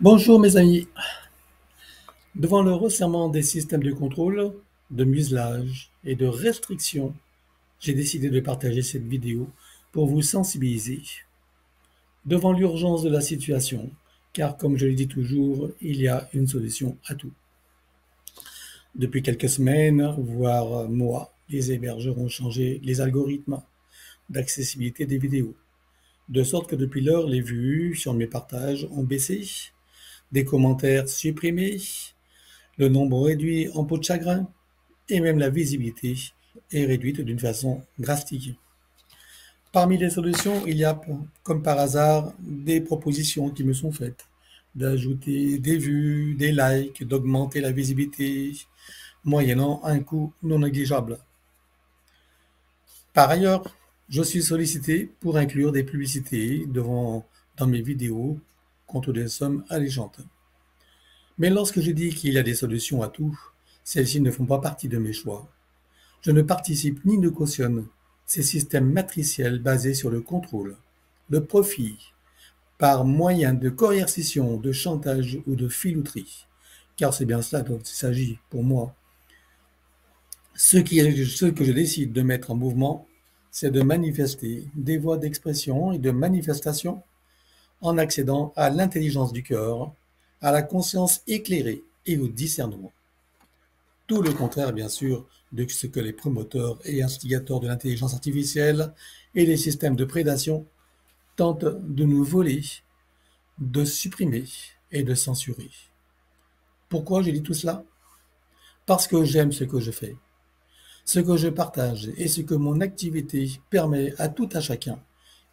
Bonjour mes amis. Devant le resserrement des systèmes de contrôle, de muselage et de restriction, j'ai décidé de partager cette vidéo pour vous sensibiliser devant l'urgence de la situation, car comme je le dis toujours, il y a une solution à tout. Depuis quelques semaines, voire mois, les hébergeurs ont changé les algorithmes d'accessibilité des vidéos, de sorte que depuis lors, les vues sur mes partages ont baissé, des commentaires supprimés, le nombre réduit en peau de chagrin et même la visibilité est réduite d'une façon drastique. Parmi les solutions, il y a, comme par hasard, des propositions qui me sont faites d'ajouter des vues, des likes, d'augmenter la visibilité, moyennant un coût non négligeable. Par ailleurs, je suis sollicité pour inclure des publicités dans mes vidéos contre des sommes alléchantes. Mais lorsque je dis qu'il y a des solutions à tout, celles-ci ne font pas partie de mes choix. Je ne participe ni ne cautionne ces systèmes matriciels basés sur le contrôle, le profit, par moyen de coercition, de chantage ou de filouterie, car c'est bien cela dont il s'agit pour moi. Ce que je décide de mettre en mouvement, c'est de manifester des voies d'expression et de manifestation en accédant à l'intelligence du cœur, à la conscience éclairée et au discernement. Tout le contraire, bien sûr, de ce que les promoteurs et instigateurs de l'intelligence artificielle et les systèmes de prédation tentent de nous voler, de supprimer et de censurer. Pourquoi je dis tout cela? Parce que j'aime ce que je fais, ce que je partage et ce que mon activité permet à tout un chacun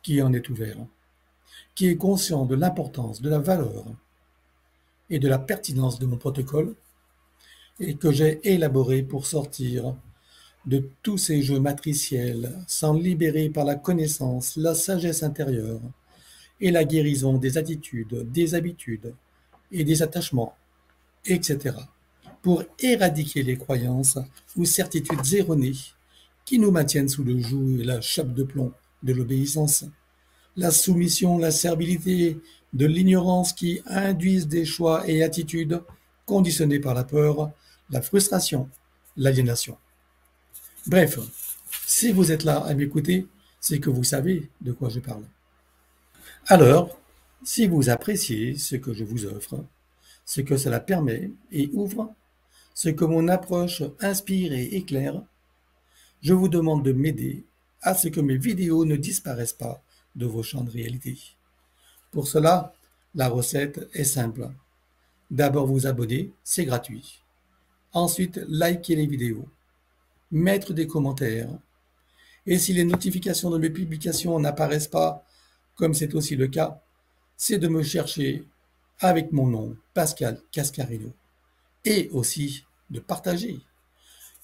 qui en est ouvert, qui est conscient de l'importance, de la valeur et de la pertinence de mon protocole et que j'ai élaboré pour sortir de tous ces jeux matriciels, s'en libérer par la connaissance, la sagesse intérieure et la guérison des attitudes, des habitudes et des attachements, etc., pour éradiquer les croyances ou certitudes erronées qui nous maintiennent sous le joug et la chape de plomb de l'obéissance, la soumission, la servilité, de l'ignorance qui induisent des choix et attitudes conditionnés par la peur, la frustration, l'aliénation. Bref, si vous êtes là à m'écouter, c'est que vous savez de quoi je parle. Alors, si vous appréciez ce que je vous offre, ce que cela permet et ouvre, ce que mon approche inspire et éclaire, je vous demande de m'aider à ce que mes vidéos ne disparaissent pas de vos champs de réalité. Pour cela, la recette est simple. D'abord vous abonner, c'est gratuit. Ensuite, liker les vidéos, mettre des commentaires. Et si les notifications de mes publications n'apparaissent pas, comme c'est aussi le cas, c'est de me chercher avec mon nom, Pascal Cascarino, et aussi de partager.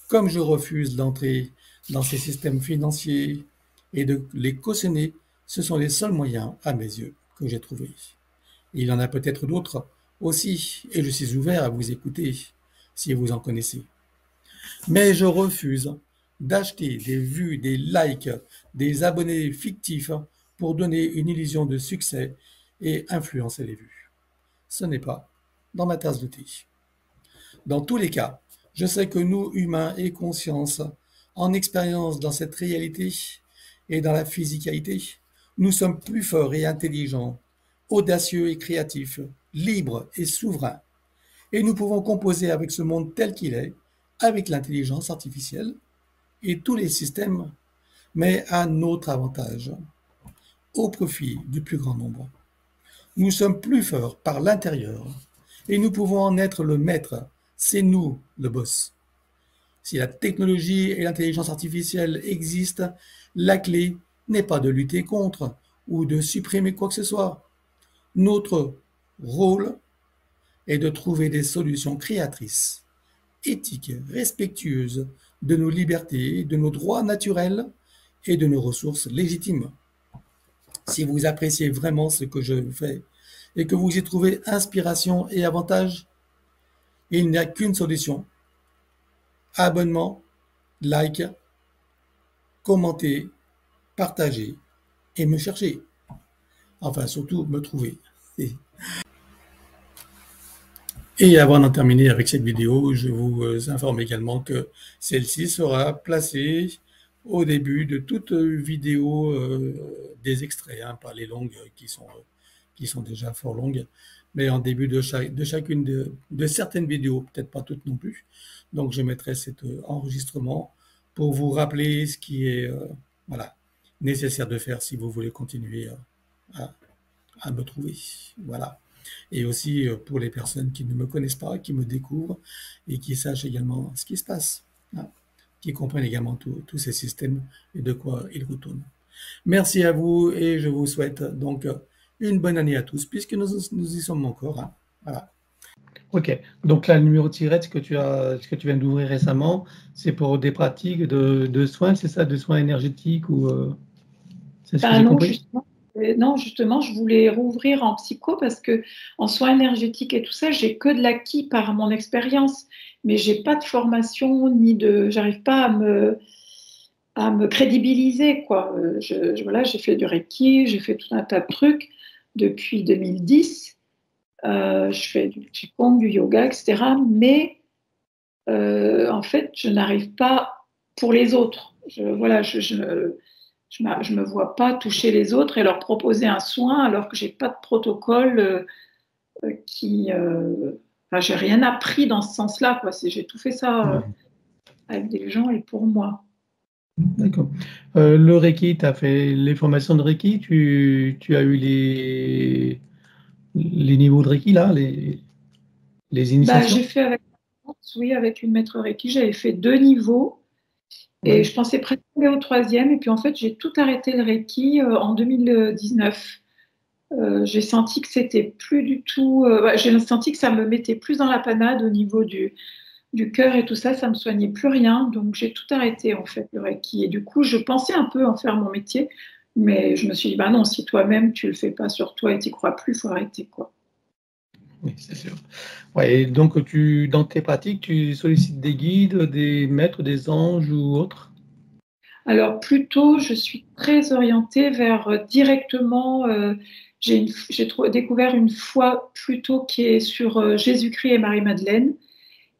Comme je refuse d'entrer dans ces systèmes financiers et de les cautionner, ce sont les seuls moyens, à mes yeux, que j'ai trouvés. Il y en a peut-être d'autres aussi, et je suis ouvert à vous écouter si vous en connaissez. Mais je refuse d'acheter des vues, des likes, des abonnés fictifs pour donner une illusion de succès et influencer les vues. Ce n'est pas dans ma tasse de thé. Dans tous les cas, je sais que nous, humains et conscience, en expérience dans cette réalité et dans la physicalité, nous sommes plus forts et intelligents, audacieux et créatifs, libres et souverains. Et nous pouvons composer avec ce monde tel qu'il est, avec l'intelligence artificielle et tous les systèmes, mais à notre avantage, au profit du plus grand nombre. Nous sommes plus forts par l'intérieur et nous pouvons en être le maître. C'est nous le boss. Si la technologie et l'intelligence artificielle existent, la clé n'est pas de lutter contre ou de supprimer quoi que ce soit. Notre rôle est de trouver des solutions créatrices, éthiques, respectueuses de nos libertés, de nos droits naturels et de nos ressources légitimes. Si vous appréciez vraiment ce que je fais et que vous y trouvez inspiration et avantage, il n'y a qu'une solution. Abonnement, like, commenter, partager et me chercher. Enfin, surtout me trouver. Et avant d'en terminer avec cette vidéo, je vous informe également que celle-ci sera placée au début de toute vidéo des extraits, hein, pas les longues qui sont déjà fort longues, mais en début de chacune de certaines vidéos, peut-être pas toutes non plus. Donc je mettrai cet enregistrement pour vous rappeler ce qui est voilà, nécessaire de faire si vous voulez continuer à, à me trouver. Voilà. Et aussi pour les personnes qui ne me connaissent pas, qui me découvrent et qui sachent également ce qui se passe, hein, qui comprennent également tous ces systèmes et de quoi ils retournent. Merci à vous et je vous souhaite donc une bonne année à tous puisque nous y sommes encore, hein. Voilà. Ok, donc là, le numéro de tirette, ce que tu viens d'ouvrir récemment, c'est pour des pratiques de soins, c'est ça, de soins énergétiques ou c'est ce que j'ai Non, compris? justement, non, justement, je voulais rouvrir en psycho parce que en soins énergétiques et tout ça, j'ai que de l'acquis par mon expérience, mais j'ai pas de formation j'arrive pas à me crédibiliser, quoi. Voilà, j'ai fait du Reiki, j'ai fait tout un tas de trucs depuis 2010. Je fais du Qigong, du yoga, etc. Mais en fait, je n'arrive pas pour les autres. Voilà, je me vois pas toucher les autres et leur proposer un soin alors que j'ai pas de protocole enfin, j'ai rien appris dans ce sens-là, quoi. J'ai tout fait ça avec des gens et pour moi. D'accord. Le Reiki, tu as fait les formations de Reiki, tu as eu les niveaux de Reiki, là, les Bah, j'ai initiations? fait avec, oui, avec une maître Reiki, j'avais fait 2 niveaux et Oui. je pensais presque aller au troisième. Et puis en fait, j'ai tout arrêté le Reiki en 2019. J'ai senti que c'était plus du tout. J'ai senti que ça me mettait plus dans la panade au niveau du cœur et tout ça, ça me soignait plus rien. Donc j'ai tout arrêté en fait, le Reiki. Et du coup, je pensais un peu en faire mon métier, mais je me suis dit, bah non, si toi-même tu le fais pas sur toi et t'y crois plus, il faut arrêter, quoi. Oui, c'est sûr. Ouais, et donc, dans tes pratiques, tu sollicites des guides, des maîtres, des anges ou autres? Alors plutôt, je suis très orientée vers directement. Découvert une foi plutôt qui est sur Jésus-Christ et Marie-Madeleine,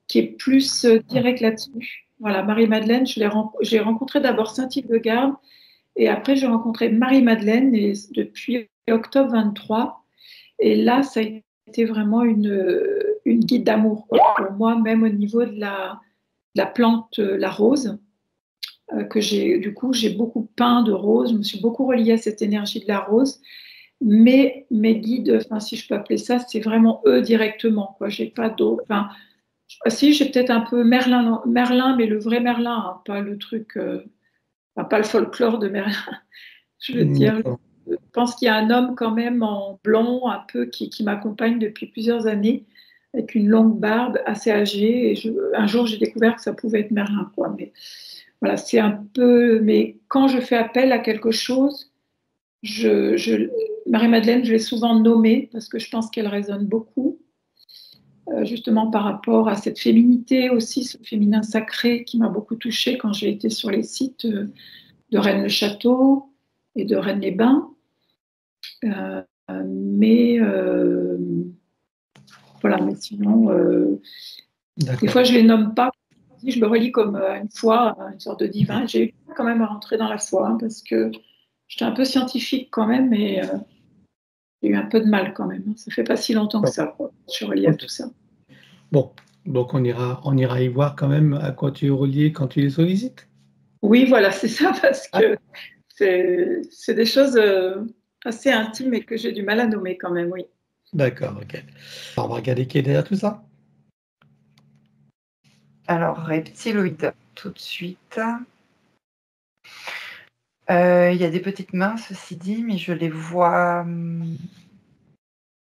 qui est plus direct là-dessus. Voilà, Marie-Madeleine, j'ai rencontré d'abord Saint-Hildegarde et après j'ai rencontré Marie-Madeleine et depuis octobre 23. Et là, ça a été vraiment une guide d'amour, quoi, pour moi, même au niveau de la plante, la rose, du coup, j'ai beaucoup peint de rose. Je me suis beaucoup reliée à cette énergie de la rose. Mais mes guides, enfin, si je peux appeler ça, c'est vraiment eux directement, quoi. J'ai pas d'autres. Enfin, si, j'ai peut-être un peu Merlin, Merlin, mais le vrai Merlin, hein, pas le truc, enfin, pas le folklore de Merlin. Je veux dire, D'accord. je pense qu'il y a un homme quand même en blond, un peu, qui m'accompagne depuis plusieurs années, avec une longue barbe, assez âgé. Et un jour, j'ai découvert que ça pouvait être Merlin, quoi. Mais voilà, c'est un peu. Mais quand je fais appel à quelque chose, Marie-Madeleine, je l'ai souvent nommée parce que je pense qu'elle résonne beaucoup, justement par rapport à cette féminité aussi, ce féminin sacré qui m'a beaucoup touchée quand j'ai été sur les sites de Rennes-le-Château et de Rennes-les-Bains. Mais voilà, mais sinon, des D'accord. fois je les nomme pas. Je me relis comme une foi, une sorte de divin. J'ai eu quand même à rentrer dans la foi, hein, parce que j'étais un peu scientifique quand même, et j'ai eu un peu de mal quand même, hein. Ça fait pas si longtemps que Bon, ça, quoi. Je suis reliée à ok. tout ça. Bon, donc on ira y voir quand même à quoi tu es relié quand tu les sollicites. Oui, voilà, c'est ça, parce Ah, que c'est des choses assez intimes et que j'ai du mal à nommer quand même, oui. d'accord, ok. On va regarder qui est derrière tout ça. Alors, reptiloïde, tout de suite. Il y a des petites mains, ceci dit, mais je les vois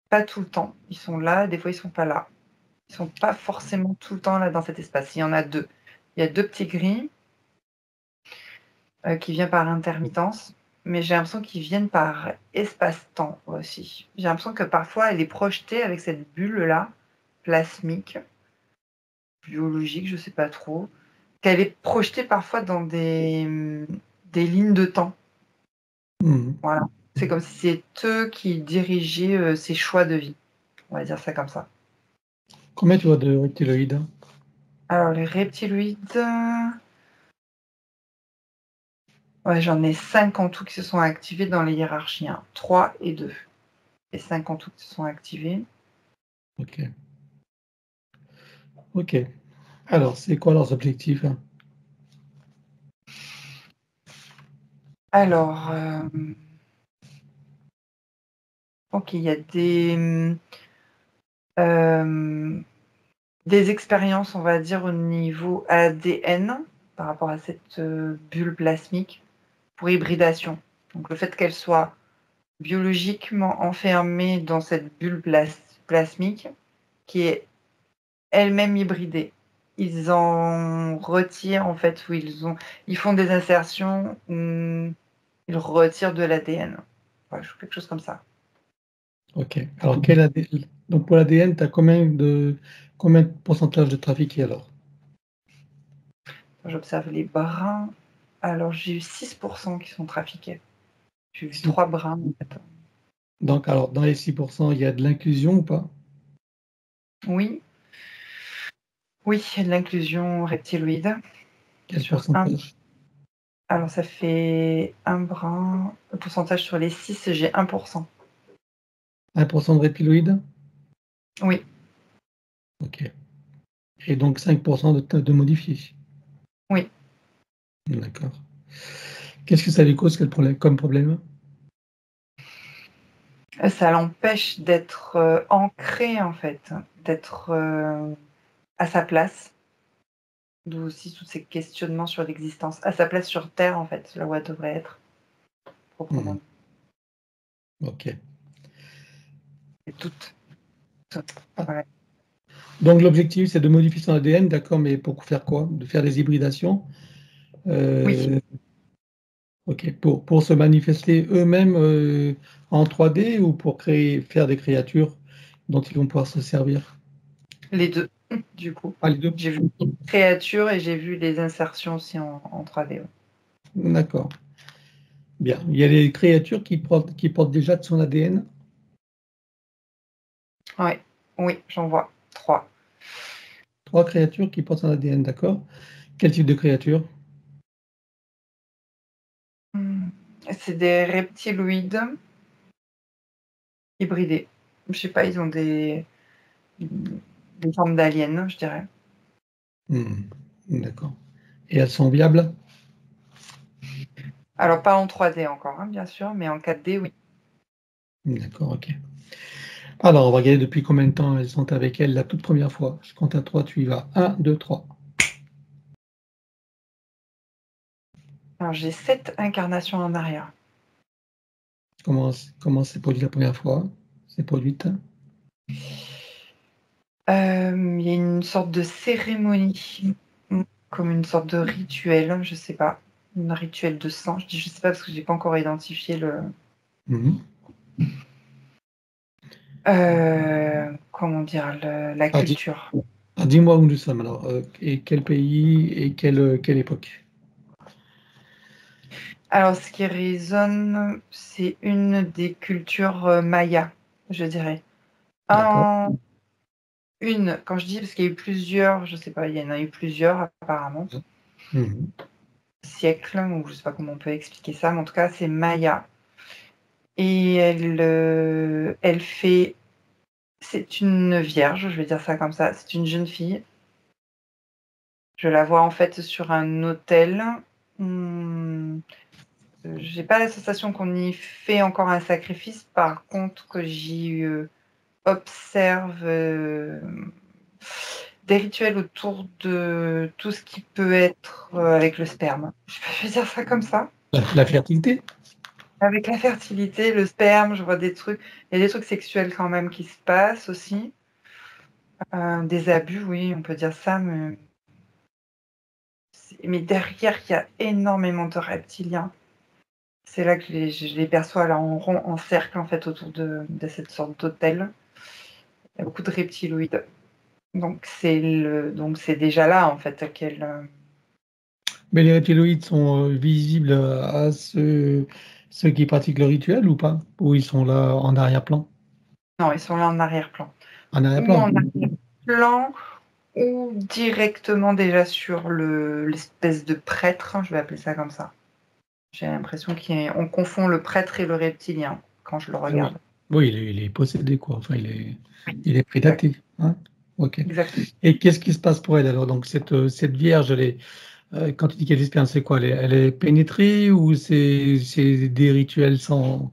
pas tout le temps. Ils sont là, des fois ils sont pas là. Ils sont pas forcément tout le temps là dans cet espace. Il y en a deux. Il y a deux petits gris qui viennent par intermittence, mais j'ai l'impression qu'ils viennent par espace-temps aussi. J'ai l'impression que parfois elle est projetée avec cette bulle-là, plasmique, biologique, je sais pas trop, qu'elle est projetée parfois dans des lignes de temps. Mhm. Voilà. C'est comme si c'est eux qui dirigeaient ses choix de vie. On va dire ça comme ça. Combien tu vois de reptiloïdes? Alors, les reptiloïdes, ouais, j'en ai 5 en tout qui se sont activés dans les hiérarchies, 3 et 2. Et 5 en tout qui se sont activés. Ok. Ok. Alors, c'est quoi leurs objectifs? Alors, ok, il y a des expériences, on va dire, au niveau ADN par rapport à cette bulle plasmique pour hybridation. Donc, le fait qu'elle soit biologiquement enfermée dans cette bulle plasmique qui est elle-même hybridée. Ils en retirent, en fait, où ils font des insertions où ils retirent de l'ADN. Ouais, quelque chose comme ça. Ok. Alors, donc pour l'ADN, tu as combien de pourcentage de trafiqué alors? J'observe les brins. Alors, j'ai eu 6% qui sont trafiqués. J'ai vu Si. 3 brins, en fait. Donc, alors, dans les 6%, il y a de l'inclusion ou pas? Oui. Oui, il y a de l'inclusion reptiloïde. Quel Sur un. pourcentage? Alors, ça fait un brin. Le pourcentage sur les 6, j'ai 1%. 1% de reptiloïdes? Oui. Ok. Et donc 5% de modifiés? Oui. D'accord. Qu'est-ce que ça lui cause comme problème? Ça l'empêche d'être ancré, en fait, d'être à sa place. D'où aussi tous ces questionnements sur l'existence. À sa place sur Terre, en fait, là où elle devrait être, proprement dit. Ok. Et toutes. Ah. Ouais. Donc l'objectif, c'est de modifier son ADN, d'accord, mais pour faire quoi? De faire des hybridations? Oui. Ok. Pour se manifester eux-mêmes en 3D ou pour faire des créatures dont ils vont pouvoir se servir? Les deux, du coup. Ah, les deux? J'ai vu les créatures et j'ai vu les insertions aussi en 3D. Ouais. D'accord. Bien. Il y a des créatures qui portent déjà de son ADN? Ouais. Oui, j'en vois 3. 3 créatures qui portent son ADN, d'accord. Quel type de créature? C'est des reptiloïdes hybridés. Je sais pas, ils ont des formes d'aliens, je dirais. D'accord. Et elles sont viables? Alors, pas en 3D encore, bien sûr, mais en 4D, oui. D'accord, ok. Alors, on va regarder depuis combien de temps elles sont avec elle la toute première fois. Je compte à 3, tu y vas. 1, 2, 3. Alors, j'ai 7 incarnations en arrière. Comment s'est produit la première fois? C'est produite? Il y a une sorte de cérémonie, comme une sorte de rituel, je sais pas. Un rituel de sang. Je dis je sais pas parce que j'ai pas encore identifié le. Comment dire, la culture. Dis-moi où nous sommes alors. Et quel pays et quelle époque? Alors, ce qui résonne, c'est une des cultures mayas, je dirais. D'accord. Quand je dis, parce qu'il y a eu plusieurs, je sais pas, il y en a eu plusieurs apparemment, Mhm. siècles, ou je sais pas comment on peut expliquer ça, mais en tout cas, c'est Maya. Et elle fait. C'est une vierge, je vais dire ça comme ça, c'est une jeune fille. Je la vois en fait sur un autel. J'ai pas la sensation qu'on y fait encore un sacrifice, par contre que j'y observe des rituels autour de tout ce qui peut être avec le sperme. Je vais dire ça comme ça. La fertilité? Avec la fertilité, le sperme, je vois des trucs. Il y a des trucs sexuels quand même qui se passent aussi. Des abus, oui, on peut dire ça, mais derrière, il y a énormément de reptiliens. C'est là que je les perçois là en rond, en cercle, en fait, autour de cette sorte d'autel. Il y a beaucoup de reptiloïdes. Donc c'est déjà là, en fait, Mais les reptiloïdes sont visibles à ceux qui pratiquent le rituel ou pas? Ou ils sont là en arrière-plan? Non, ils sont là en arrière-plan. En Ou arrière-plan? en arrière-plan, plan ou directement déjà sur l'espèce de prêtre, je vais appeler ça comme ça. J'ai l'impression qu'on confond le prêtre et le reptilien quand je le regarde. Oui, il est possédé, quoi. Enfin, il est prédaté. Hein, ok. Exactement. Et qu'est-ce qui se passe pour elle alors? Donc, cette vierge, quand tu dis qu'elle espionne, c'est quoi? Elle est pénétrée ou c'est des rituels sans.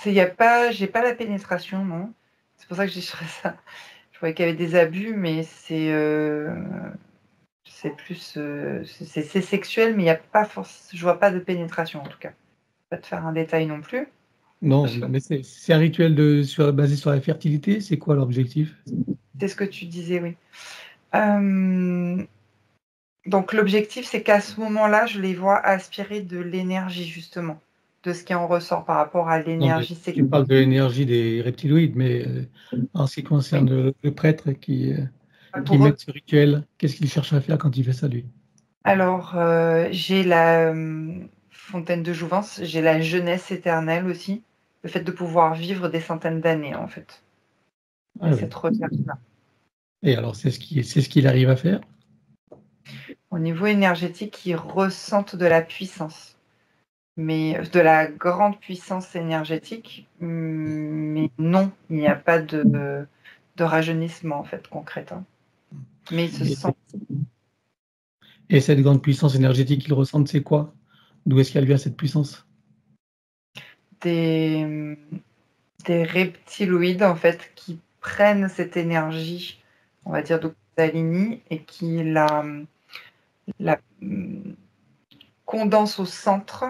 J'ai pas la pénétration, non. C'est pour ça que j'ai cherché ça. Je voyais qu'il y avait des abus, mais c'est plus c'est sexuel, mais il y a pas je vois pas de pénétration en tout cas. Pas te faire un détail non plus. Non, mais c'est un rituel basé sur la fertilité. C'est quoi l'objectif? C'est ce que tu disais, oui. Donc l'objectif, c'est qu'à ce moment-là, je les vois aspirer de l'énergie, justement, de ce qui en ressort par rapport à Non, mais l'énergie tu sexuelle. parles de l'énergie des reptiloïdes, mais en ce qui concerne le prêtre qui met ce rituel, qu'est-ce qu'il cherche à faire quand il fait ça, lui? Alors, j'ai la fontaine de jouvence, j'ai la jeunesse éternelle aussi, le fait de pouvoir vivre des centaines d'années, en fait. Ah, oui. Cette recherche-là. Et alors, c'est ce qu'il arrive à faire? Au niveau énergétique, ils ressentent de la puissance, mais de la grande puissance énergétique, mais non, il n'y a pas de rajeunissement, en fait, concret. Hein. Mais ils se sentent. Et cette grande puissance énergétique qu'ils ressentent, c'est quoi? D'où est-ce qu'elle vient, cette puissance? Des reptiloïdes, en fait, qui prennent cette énergie, on va dire, de Kundalini et qui la condensent au centre.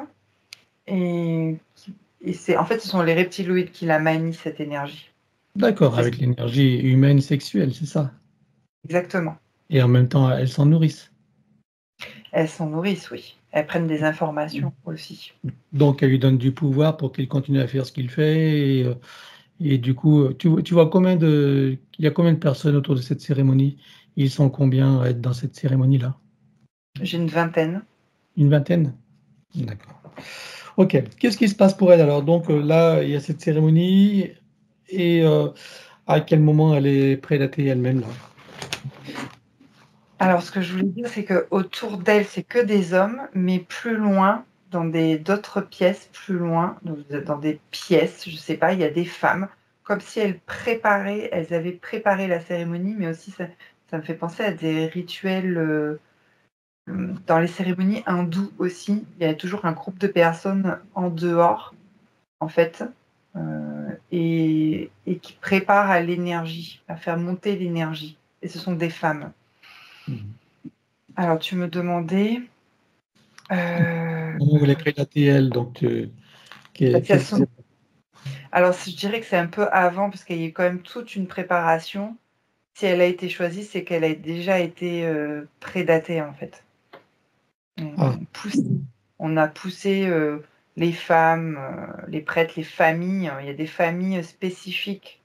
Et en fait, ce sont les reptiloïdes qui la manient, cette énergie. D'accord, avec l'énergie humaine sexuelle, c'est ça. Exactement. Et en même temps, elles s'en nourrissent. Elles s'en nourrissent, oui. Elles prennent des informations aussi. Donc, elles lui donnent du pouvoir pour qu'il continue à faire ce qu'il fait. Et du coup, tu vois il y a combien de personnes autour de cette cérémonie? Ils sont combien à être dans cette cérémonie-là? J'ai une vingtaine. Une vingtaine? D'accord. Ok. Qu'est-ce qui se passe pour elle alors? Donc là, il y a cette cérémonie et à quel moment elle est prédatée elle-même là? Alors, ce que je voulais dire, c'est qu'autour d'elle, c'est que des hommes, mais plus loin, dans d'autres pièces, plus loin, dans des pièces, je ne sais pas, il y a des femmes, comme si elles avaient préparé la cérémonie, mais aussi ça me fait penser à des rituels dans les cérémonies hindoues aussi. Il y a toujours un groupe de personnes en dehors, en fait, et qui préparent à l'énergie, à faire monter l'énergie. Et ce sont des femmes. Alors, tu me demandais. Comment vous l'avez prédatée elle? Donc, Alors, je dirais que c'est un peu avant, parce qu'il y a eu quand même toute une préparation. Si elle a été choisie, c'est qu'elle a déjà été prédatée, en fait. On a poussé les femmes, les prêtres, les familles. Il y a des familles spécifiques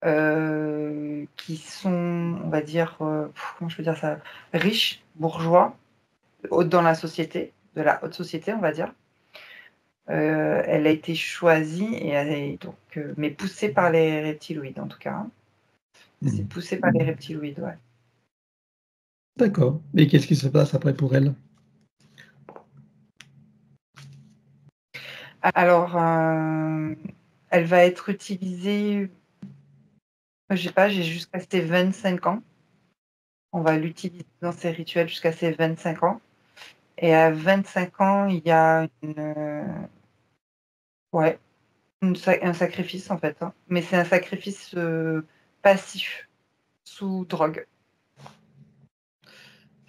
qui sont, on va dire, comment je peux dire ça, riches, bourgeois, dans la société, de la haute société, on va dire. Elle a été choisie, mais poussée par les reptiloïdes, en tout cas. Hein. C'est poussé par les reptiloïdes, ouais. D'accord. Et qu'est-ce qui se passe après pour elle? Alors, elle va être utilisée, je sais pas, j'ai jusqu'à ses 25 ans. On va l'utiliser dans ces rituels jusqu'à ses 25 ans. Et à 25 ans, il y a un sacrifice, en fait. Hein. Mais c'est un sacrifice passif, sous drogue.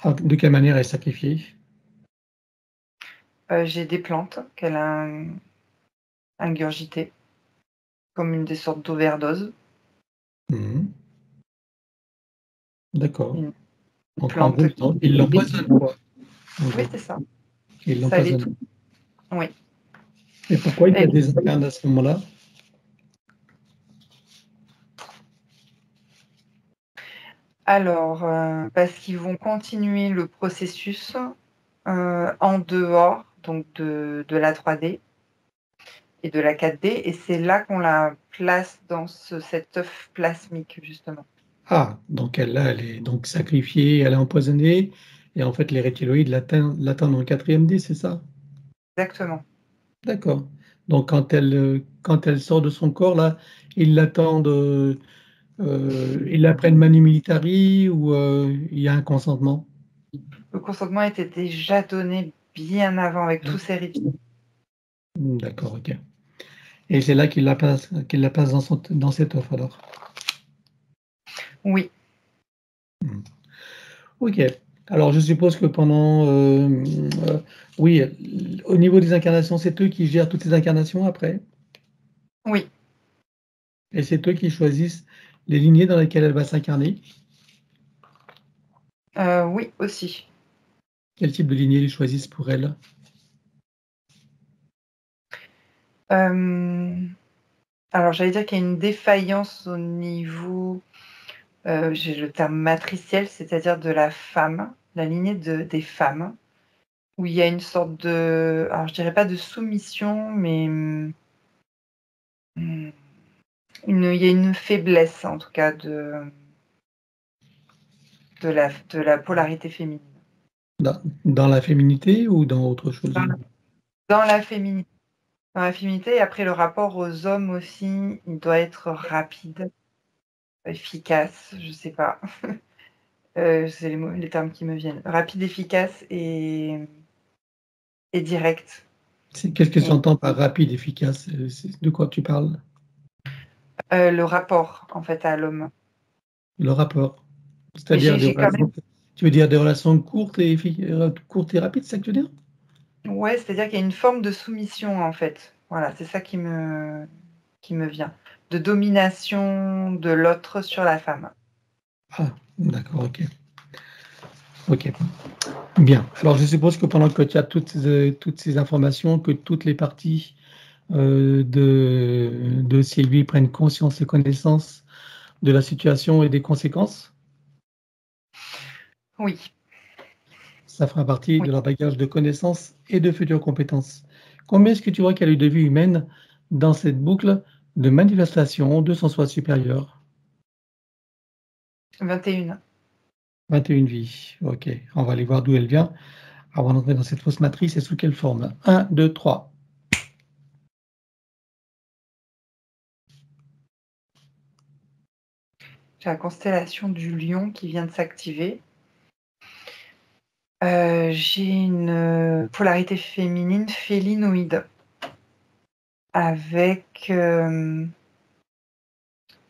De quelle manière elle est sacrifiée? J'ai des plantes qu'elle a ingurgitées, comme des sortes d'overdose. D'accord. Une plante il l'empoisonne, quoi. Oui, c'est ça. Il l'empoisonne. Oui. Et pourquoi il y a des internes à ce moment-là? Alors, parce qu'ils vont continuer le processus en dehors donc de la 3D et de la 4D, et c'est là qu'on la place dans cet œuf plasmique, justement. Ah, donc elle, là, elle est donc sacrifiée, elle est empoisonnée, et en fait, les reptiloïdes l'attendent dans le 4e D, c'est ça? Exactement. D'accord. Donc quand elle sort de son corps, là, ils l'attendent, ils la prennent manu militari ou il y a un consentement? Le consentement était déjà donné bien avant avec tous ces rituels. D'accord, ok. Et c'est là qu'il la place dans cette offre alors. Oui, Ok. Alors je suppose que pendant, oui, au niveau des incarnations, c'est eux qui gèrent toutes ces incarnations après, oui, et c'est eux qui choisissent les lignées dans lesquelles elle va s'incarner. oui aussi. Quel type de lignée ils choisissent pour elle? Alors j'allais dire qu'il y a une défaillance au niveau, j'ai le terme matriciel, c'est-à-dire de la femme, la lignée des femmes, où il y a une sorte de, alors je dirais pas de soumission, mais il y a une faiblesse en tout cas de la polarité féminine. Dans la féminité ou dans autre chose? Dans la féminité. Dans la féminité, et après le rapport aux hommes aussi, il doit être rapide, efficace, je sais pas. C'est les termes qui me viennent. Rapide, efficace et direct. Qu'est-ce que tu entends par rapide, efficace? De quoi tu parles? Le rapport, en fait, à l'homme. Le rapport. Et C'est-à-dire j'ai quand même, tu veux dire des relations courtes et rapides, c'est ça que tu veux dire? ouais, c'est-à-dire qu'il y a une forme de soumission, en fait. Voilà, c'est ça qui me vient. De domination de l'autre sur la femme. Ah, d'accord, ok. Ok, bien. Alors je suppose que pendant que tu as toutes ces informations, que toutes les parties de Sylvie prennent conscience et connaissance de la situation et des conséquences, Oui. ça fera partie Oui. de leur bagage de connaissances et de futures compétences. Combien est-ce que tu vois qu'il y a eu de vies humaines dans cette boucle de manifestation de son soi supérieur? 21. 21 vies. Ok, on va aller voir d'où elle vient avant d'entrer dans cette fausse matrice et sous quelle forme. 1, 2, 3. J'ai la constellation du lion qui vient de s'activer. J'ai une polarité féminine félinoïde avec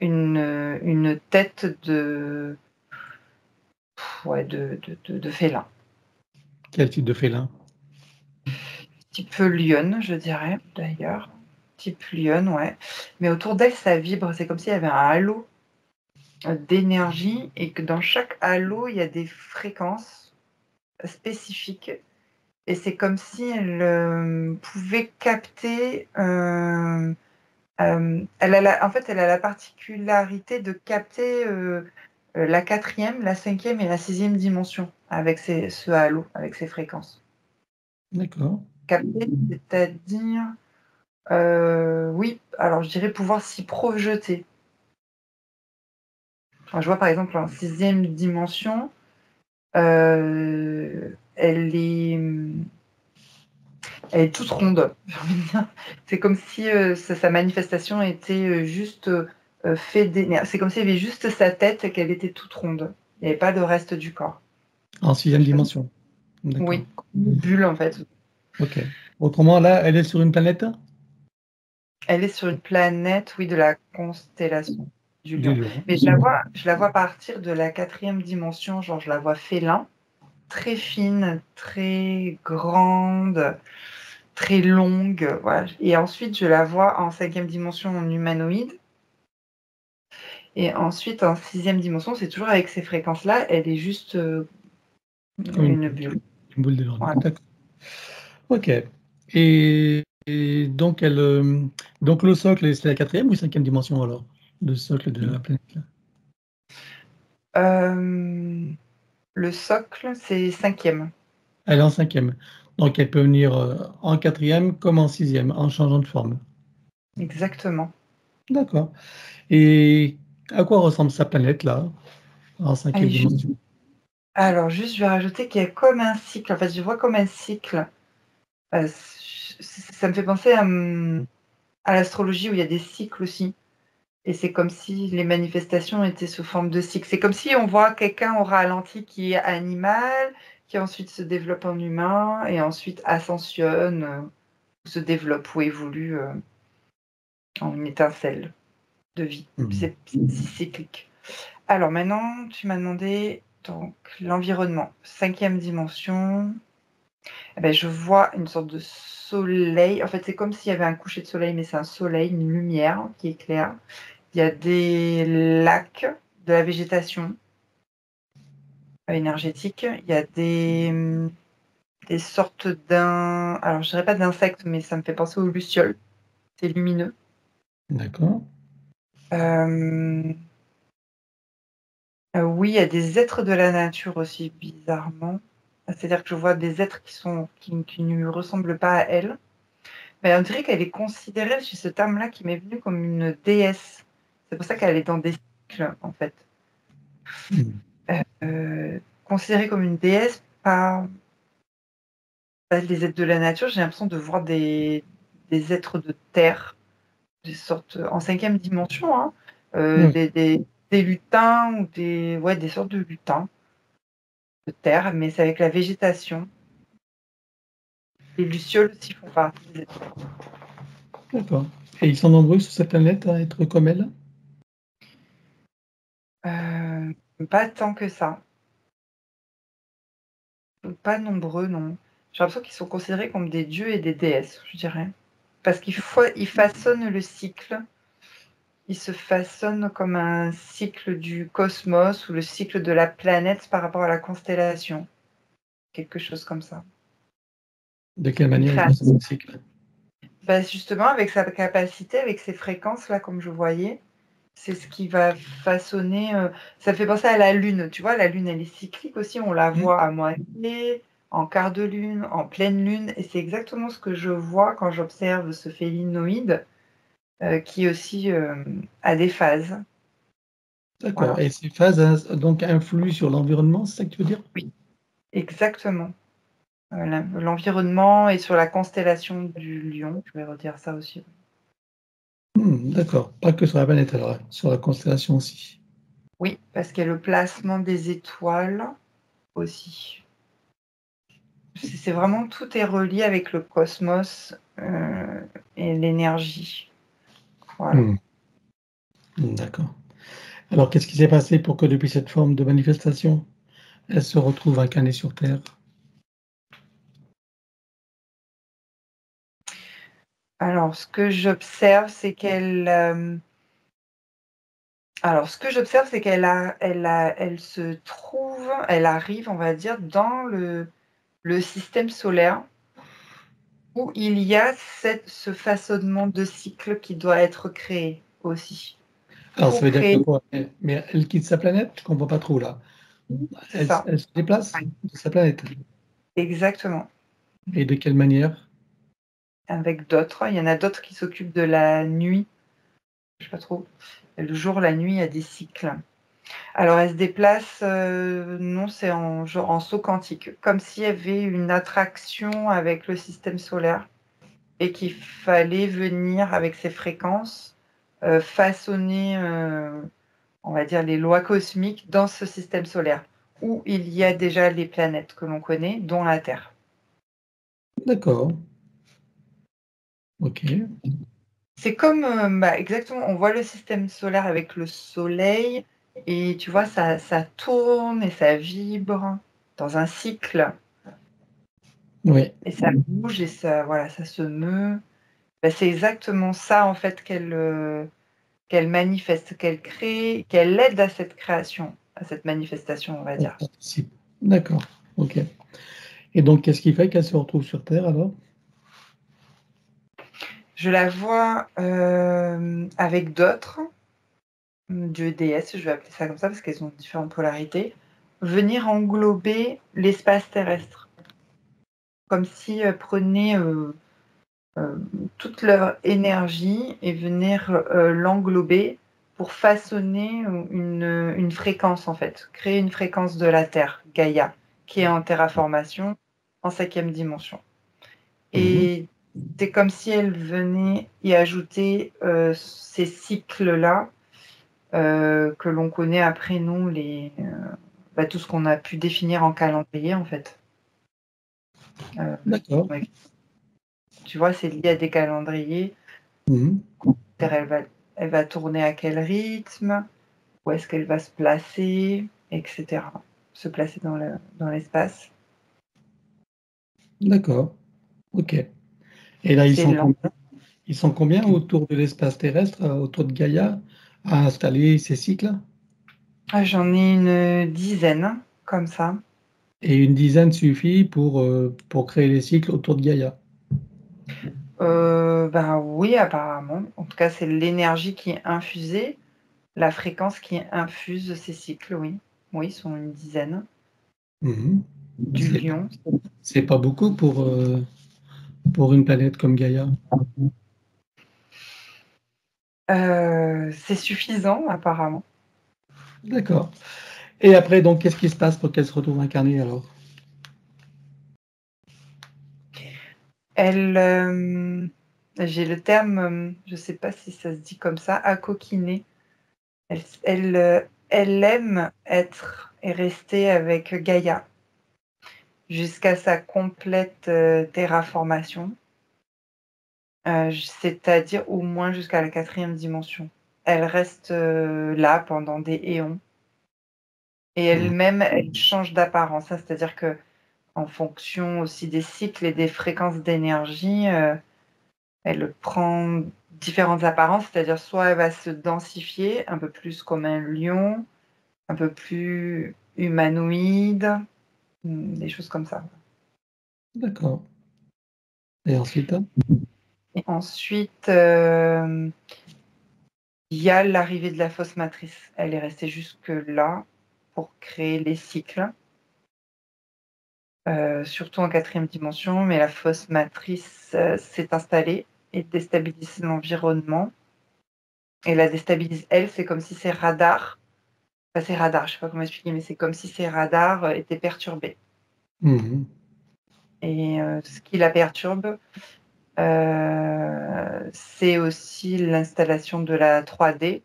une tête de félin. Quel type de félin? Type lionne, je dirais, d'ailleurs. Type lionne, ouais. Mais autour d'elle, ça vibre. C'est comme s'il y avait un halo d'énergie et que dans chaque halo, il y a des fréquences spécifiques. Et c'est comme si elle pouvait capter. Elle a la particularité de capter la 4e, la 5e et la 6e dimension avec ce halo, avec ces fréquences. D'accord. Capter, c'est-à-dire, oui, alors je dirais pouvoir s'y projeter. Enfin, je vois par exemple en 6e dimension, elle est toute ronde, j'ai envie de dire. C'est comme si sa manifestation était juste faite d'énergie. C'est comme s'il y avait juste sa tête et qu'elle était toute ronde. Il n'y avait pas le reste du corps. En 6e dimension. D'accord. Oui, une bulle en fait. Ok. Autrement, là, elle est sur une planète? Elle est sur une planète, oui, de la constellation du Du Lion. lion. Mais je la vois partir de la 4e dimension, genre je la vois félin, très fine, très grande, très longue. Voilà. Et ensuite, je la vois en 5e dimension en humanoïde. Et ensuite, en 6e dimension, c'est toujours avec ces fréquences-là, elle est juste Comme une bulle. une boule de verre. Voilà. D'accord. Ok. Et donc, donc le socle, c'est la 4e ou 5e dimension alors? Le socle de la planète là. Le socle, c'est 5e. Elle est en 5e. Donc elle peut venir en 4e comme en 6e, en changeant de forme. Exactement. D'accord. Et À quoi ressemble sa planète, là, en cinquième dimension? Alors, juste, je vais rajouter qu'il y a comme un cycle. En fait, je vois comme un cycle. Ça me fait penser à l'astrologie où il y a des cycles aussi. Et c'est comme si les manifestations étaient sous forme de cycle. C'est comme si on voit quelqu'un au ralenti qui est animal, qui ensuite se développe en humain et ensuite ascensionne, se développe ou évolue en une étincelle de vie. C'est cyclique. Alors maintenant, tu m'as demandé donc l'environnement, 5e dimension. Eh ben, je vois une sorte de soleil. En fait, c'est comme s'il y avait un coucher de soleil, mais c'est un soleil, une lumière qui éclaire. Il y a des lacs, de la végétation énergétique. Il y a des sortes alors je dirais pas d'insectes, mais ça me fait penser aux lucioles. C'est lumineux. D'accord. Oui, il y a des êtres de la nature aussi, bizarrement. C'est-à-dire que je vois des êtres qui ne ressemblent pas à elle. Mais on dirait qu'elle est considérée, j'ai ce terme-là qui m'est venu comme une déesse. C'est pour ça qu'elle est dans des cycles, en fait. Considérée comme une déesse par les êtres de la nature, j'ai l'impression de voir des êtres de terre, des sortes, en 5e dimension, hein, des lutins ou des sortes de lutins de terre, mais c'est avec la végétation. Les lucioles aussi font partie des êtres. D'accord. Et ils sont nombreux sur cette planète à être comme elle? Pas tant que ça. Pas nombreux, non. J'ai l'impression qu'ils sont considérés comme des dieux et des déesses, je dirais. Parce qu'ils façonnent le cycle. Ils se façonnent comme un cycle du cosmos ou le cycle de la planète par rapport à la constellation. Quelque chose comme ça. De quelle manière ils façonnent le cycle? Justement, avec sa capacité, avec ses fréquences, là, comme je voyais, c'est ce qui va façonner. Ça me fait penser à la Lune. Tu vois, la Lune, elle est cyclique aussi. On la voit à moitié, en quart de lune, en pleine lune. Et c'est exactement ce que je vois quand j'observe ce félinoïde qui aussi a des phases. D'accord. Voilà. Et ces phases donc influent sur l'environnement, c'est ça que tu veux dire? Oui, exactement. L'environnement et sur la constellation du Lion. Je vais redire ça aussi. D'accord. Pas que sur la planète alors, sur la constellation aussi. Oui, parce qu'il y a le placement des étoiles aussi. C'est vraiment, tout est relié avec le cosmos et l'énergie. Voilà. D'accord. Alors, qu'est-ce qui s'est passé pour que depuis cette forme de manifestation, elle se retrouve incarnée sur Terre? Alors, ce que j'observe, c'est qu'elle. Elle se trouve, elle arrive, on va dire, dans le système solaire où il y a ce façonnement de cycle qui doit être créé aussi. Alors, ça Pour veut dire que créer, quoi? Mais elle quitte sa planète? Je comprends pas trop là. c'est ça. Elle se déplace de sa planète? Exactement. Et de quelle manière? Avec d'autres. Il y en a d'autres qui s'occupent de la nuit. Je sais pas trop. Le jour, la nuit, il y a des cycles. Alors, elle se déplace, non, c'est en saut quantique, comme s'il y avait une attraction avec le système solaire et qu'il fallait venir avec ses fréquences façonner, on va dire, les lois cosmiques dans ce système solaire où il y a déjà les planètes que l'on connaît, dont la Terre. D'accord. OK. C'est comme, exactement, on voit le système solaire avec le soleil et tu vois, ça tourne et ça vibre dans un cycle Oui. et ça bouge et ça, voilà, ça se meut. C'est exactement ça, en fait, qu'elle manifeste, qu'elle crée, qu'elle aide à cette création, à cette manifestation, on va Elle dire. participe. D'accord. OK. Et donc, qu'est-ce qui fait qu'elle se retrouve sur Terre alors? Je la vois, avec d'autres, dieux et déesses, je vais appeler ça comme ça parce qu'elles ont différentes polarités, venir englober l'espace terrestre. Comme si elles prenaient, toute leur énergie et venir, l'englober pour façonner une fréquence, en fait, créer une fréquence de la Terre, Gaïa, qui est en terraformation, en 5e dimension. Et c'est comme si elle venait y ajouter ces cycles-là que l'on connaît après nous, tout ce qu'on a pu définir en calendrier, en fait. D'accord. Tu vois, c'est lié à des calendriers. Elle va tourner à quel rythme, où est-ce qu'elle va se placer, etc. Se placer dans l'espace. D'accord. Ok. Et là, ils sont combien autour de l'espace terrestre, autour de Gaïa, à installer ces cycles? J'en ai une dizaine, comme ça. Et une dizaine suffit pour créer les cycles autour de Gaïa? Oui, apparemment. En tout cas, c'est l'énergie qui est infusée, la fréquence qui infuse ces cycles, oui. Oui, ils sont une dizaine. Du lion. C'est pas beaucoup pour une planète comme Gaïa? C'est suffisant, apparemment. D'accord. Et après, donc, qu'est-ce qui se passe pour qu'elle se retrouve incarnée alors? J'ai le terme, je ne sais pas si ça se dit comme ça, acoquinée. Elle aime être et rester avec Gaïa jusqu'à sa complète terraformation, c'est-à-dire au moins jusqu'à la 4e dimension. Elle reste là pendant des éons. Et elle-même, elle change d'apparence, c'est-à-dire que en fonction aussi des cycles et des fréquences d'énergie, elle prend différentes apparences, c'est-à-dire soit elle va se densifier un peu plus comme un lion, un peu plus humanoïde, des choses comme ça. D'accord. Et ensuite? Et ensuite, il y a l'arrivée de la fausse matrice. Elle est restée jusque-là pour créer les cycles, surtout en 4e dimension, mais la fausse matrice s'est installée et déstabilise l'environnement. Et la déstabilise, elle, c'est comme si ses radars, ses radars, je ne sais pas comment expliquer, mais c'est comme si ses radars étaient perturbés. Et ce qui la perturbe, c'est aussi l'installation de la 3D,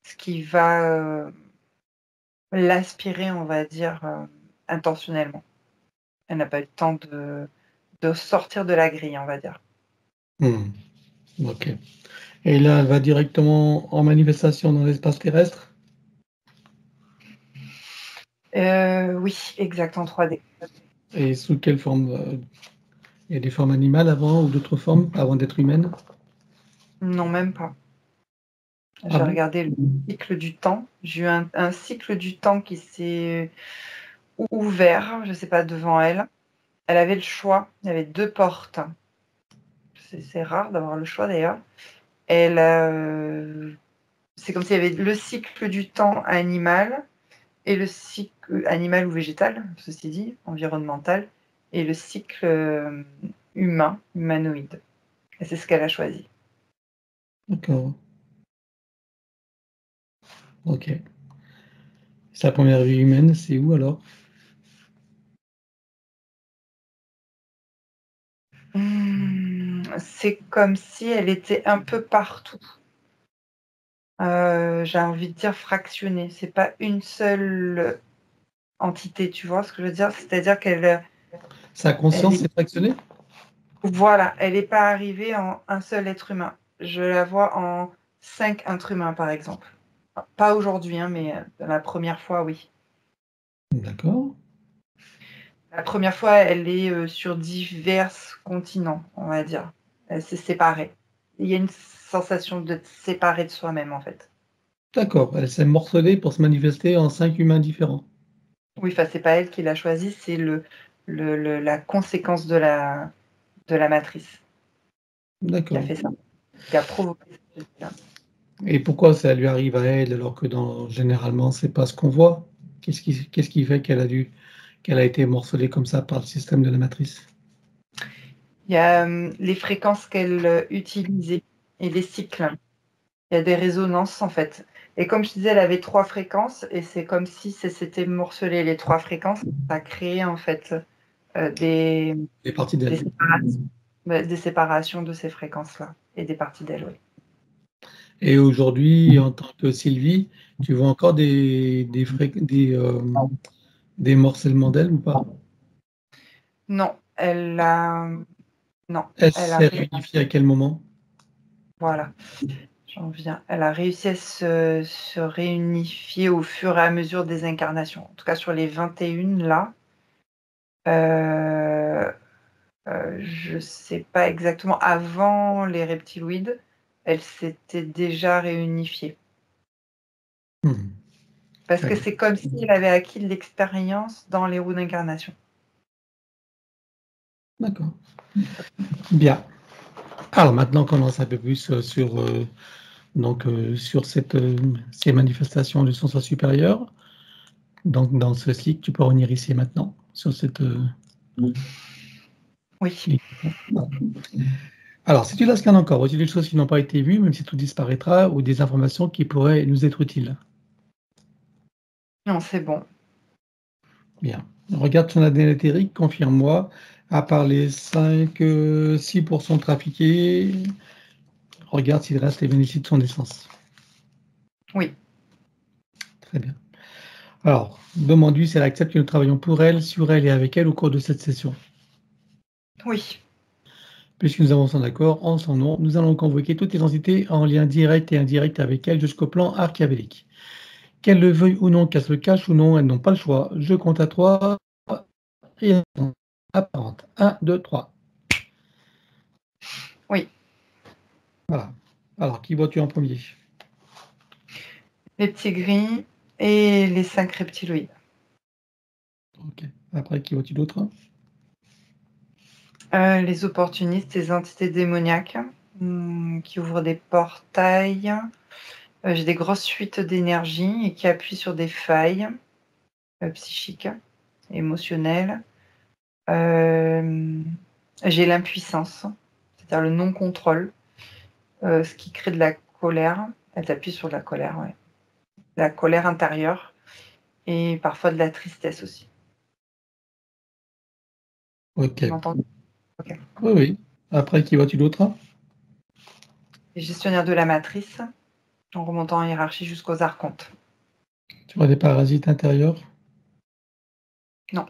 ce qui va l'aspirer, on va dire, intentionnellement. Elle n'a pas eu le temps de sortir de la grille, on va dire. Ok. Et là, elle va directement en manifestation dans l'espace terrestre? Oui, exact, en 3D. Et sous quelle forme? Il y a des formes animales avant ou d'autres formes avant d'être humaine? Non, même pas. J'ai regardé le cycle du temps. J'ai eu un cycle du temps qui s'est ouvert, je ne sais pas, devant elle. Elle avait le choix. Il y avait 2 portes. C'est rare d'avoir le choix d'ailleurs. C'est comme s'il y avait le cycle du temps animal et le cycle animal ou végétal, ceci dit, environnemental, et le cycle humain, humanoïde. Et c'est ce qu'elle a choisi. D'accord. Ok. Sa première vie humaine, c'est où alors? C'est comme si elle était un peu partout. J'ai envie de dire fractionnée. C'est pas une seule entité, tu vois ce que je veux dire? C'est-à-dire qu'elle Sa conscience est fractionnée? Voilà, elle n'est pas arrivée en un seul être humain. Je la vois en 5 êtres humains, par exemple. Pas aujourd'hui, hein, mais la première fois, oui. D'accord. La première fois, elle est sur divers continents, on va dire. Elle s'est séparée. Il y a une sensation de se séparer de soi-même, en fait. D'accord. Elle s'est morcelée pour se manifester en 5 humains différents. Oui, enfin, c'est pas elle qui l'a choisi, c'est la conséquence de la matrice qui D'accord. a fait ça, qui a provoqué ça. Et pourquoi ça lui arrive à elle alors que généralement, c'est pas ce qu'on voit? Qu'est-ce qui fait qu'elle a été morcelée comme ça par le système de la matrice? Il y a les fréquences qu'elle utilisait et les cycles. Il y a des résonances, en fait. Et comme je disais, elle avait 3 fréquences et c'est comme si c'était morcelé les 3 fréquences. Ça a créé en fait des parties d'elle. Des séparations de ces fréquences-là et des parties d'elle, oui. Et aujourd'hui, en tant que Sylvie, tu vois encore des morcellement d'elle ou pas? Non, elle a réunifié à quel moment? Voilà, j'en viens. Elle a réussi à se réunifier au fur et à mesure des incarnations. En tout cas, sur les 21 là, je sais pas exactement. Avant les reptiloïdes, elle s'était déjà réunifiée. Parce que c'est comme si elle avait acquis de l'expérience dans les roues d'incarnation. D'accord. Bien. Alors maintenant qu'on en sait un peu plus sur ces manifestations du sens supérieur, donc dans ce cycle, tu peux revenir ici maintenant sur cette. Oui. Alors, si tu la scannes encore, voici des choses qui n'ont pas été vues, même si tout disparaîtra, ou des informations qui pourraient nous être utiles. Non, c'est bon. Bien. Regarde ton ADN éthérique, confirme-moi, à part les 6% trafiqués, regarde s'il reste les bénéfices de son essence. Oui. Très bien. Alors, demande-lui si elle accepte que nous travaillons pour elle, sur elle et avec elle au cours de cette session. Oui. Puisque nous avons son accord, en son nom, nous allons convoquer toutes les entités en lien direct et indirect avec elle jusqu'au plan archiavélique. Qu'elle le veuille ou non, qu'elle se le cache ou non, elles n'ont pas le choix. Je compte à 3 et apparente. 1, 2, 3. Oui. Voilà. Alors, qui vois-tu en premier? Les petits gris et les 5 reptiloïdes. Ok. Après, qui vois-tu d'autre? Les opportunistes, les entités démoniaques qui ouvrent des portails. J'ai des grosses fuites d'énergie et qui appuient sur des failles psychiques, émotionnelles. J'ai l'impuissance, c'est-à-dire le non-contrôle, ce qui crée de la colère. Elle appuie sur de la colère, ouais. La colère intérieure et parfois de la tristesse aussi. Ok. Vous m'entendez? Okay. Oui, oui. Après, qui vois-tu d'autre? Les gestionnaires de la matrice, en remontant en hiérarchie jusqu'aux archontes. Tu vois des parasites intérieurs? Non.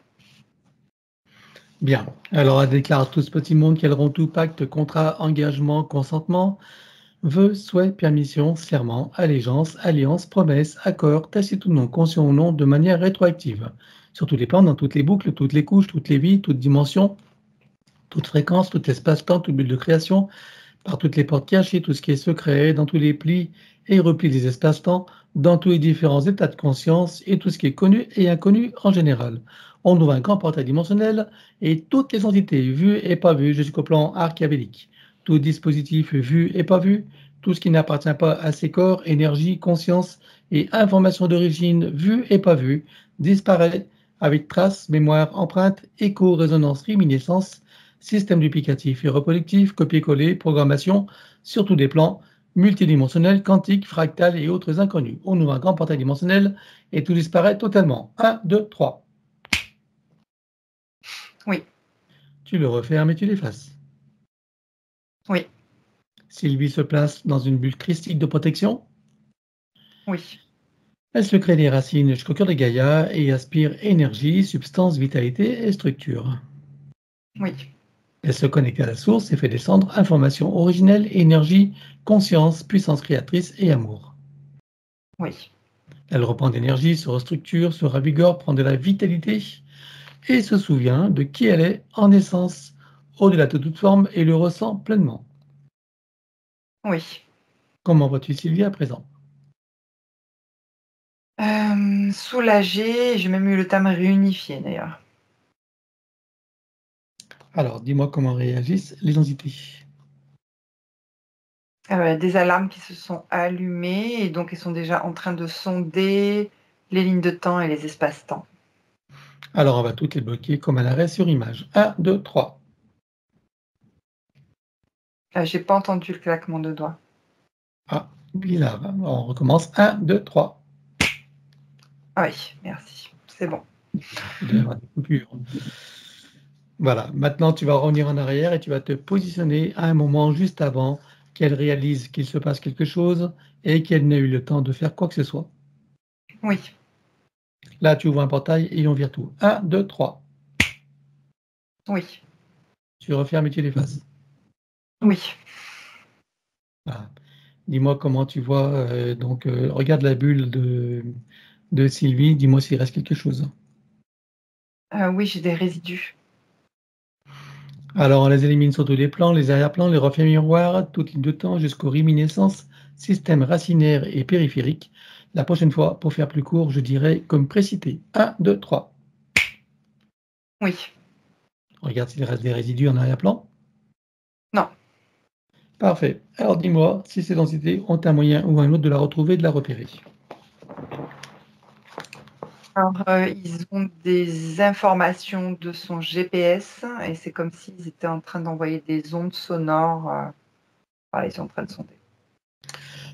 Bien. Alors, elle déclare à tout ce petit monde qu'elle rompt tout pacte, contrat, engagement, consentement, vœux, souhaits, permission, serment, allégeance, alliance, promesse, accord, tacite ou non, conscient ou non, de manière rétroactive. Sur tous les plans, dans toutes les boucles, toutes les couches, toutes les vies, toutes dimensions, toute fréquence, tout espace-temps, tout but de création, par toutes les portes cachées, tout ce qui est secret, dans tous les plis et replis des espaces-temps, dans tous les différents états de conscience et tout ce qui est connu et inconnu en général. On ouvre un grand portail dimensionnel et toutes les entités vues et pas vues jusqu'au plan archiavélique. Tout dispositif vu et pas vu, tout ce qui n'appartient pas à ces corps, énergie, conscience et information d'origine vue et pas vue, disparaît avec traces, mémoire, empreinte, écho, résonance, réminiscence, système duplicatif et reproductif, copier-coller, programmation, sur tous les plans, multidimensionnels, quantiques, fractales et autres inconnus. On ouvre un grand portail dimensionnel et tout disparaît totalement. 1, 2, 3. Oui. Tu le refermes et tu l'effaces. Oui. Sylvie se place dans une bulle christique de protection. Oui. Elle se crée des racines jusqu'au cœur de Gaïa et aspire énergie, substance, vitalité et structure. Oui. Elle se connecte à la source et fait descendre information originelle, énergie, conscience, puissance créatrice et amour. Oui. Elle reprend d'énergie, se restructure, se ravigore, prend de la vitalité et se souvient de qui elle est en essence, au-delà de toute forme et le ressent pleinement. Oui. Comment vois-tu Sylvie à présent? Soulagée, j'ai même eu le terme réunifié d'ailleurs. Alors, dis-moi comment réagissent les entités. Des alarmes qui se sont allumées et donc elles sont déjà en train de sonder les lignes de temps et les espaces-temps. Alors, on va toutes les bloquer comme un arrêt sur image. 1, 2, 3. J'ai pas entendu le claquement de doigts. Ah, Là, on recommence. 1, 2, 3. Ah oui, merci. C'est bon. Il doit y avoir des coupures. Voilà, maintenant tu vas revenir en arrière et tu vas te positionner à un moment juste avant qu'elle réalise qu'il se passe quelque chose et qu'elle n'ait eu le temps de faire quoi que ce soit. Oui. Là, tu ouvres un portail et on vire tout. 1, 2, 3. Oui. Tu refermes et tu l'effaces. Oui. Voilà. Dis-moi comment tu vois. Regarde la bulle de Sylvie. Dis-moi s'il reste quelque chose. Oui, j'ai des résidus. Alors, on les élimine sur tous les plans, les arrière-plans, les reflets miroirs, toute ligne de temps jusqu'aux réminiscences, système racinaire et périphérique. La prochaine fois, pour faire plus court, je dirais comme précité. 1, 2, 3. Oui. Regarde s'il reste des résidus en arrière-plan. Non. Parfait. Alors dis-moi si ces densités ont un moyen ou un autre de la retrouver et de la repérer. Alors, ils ont des informations de son GPS et c'est comme s'ils étaient en train d'envoyer des ondes sonores. Voilà, ils sont en train de sonder.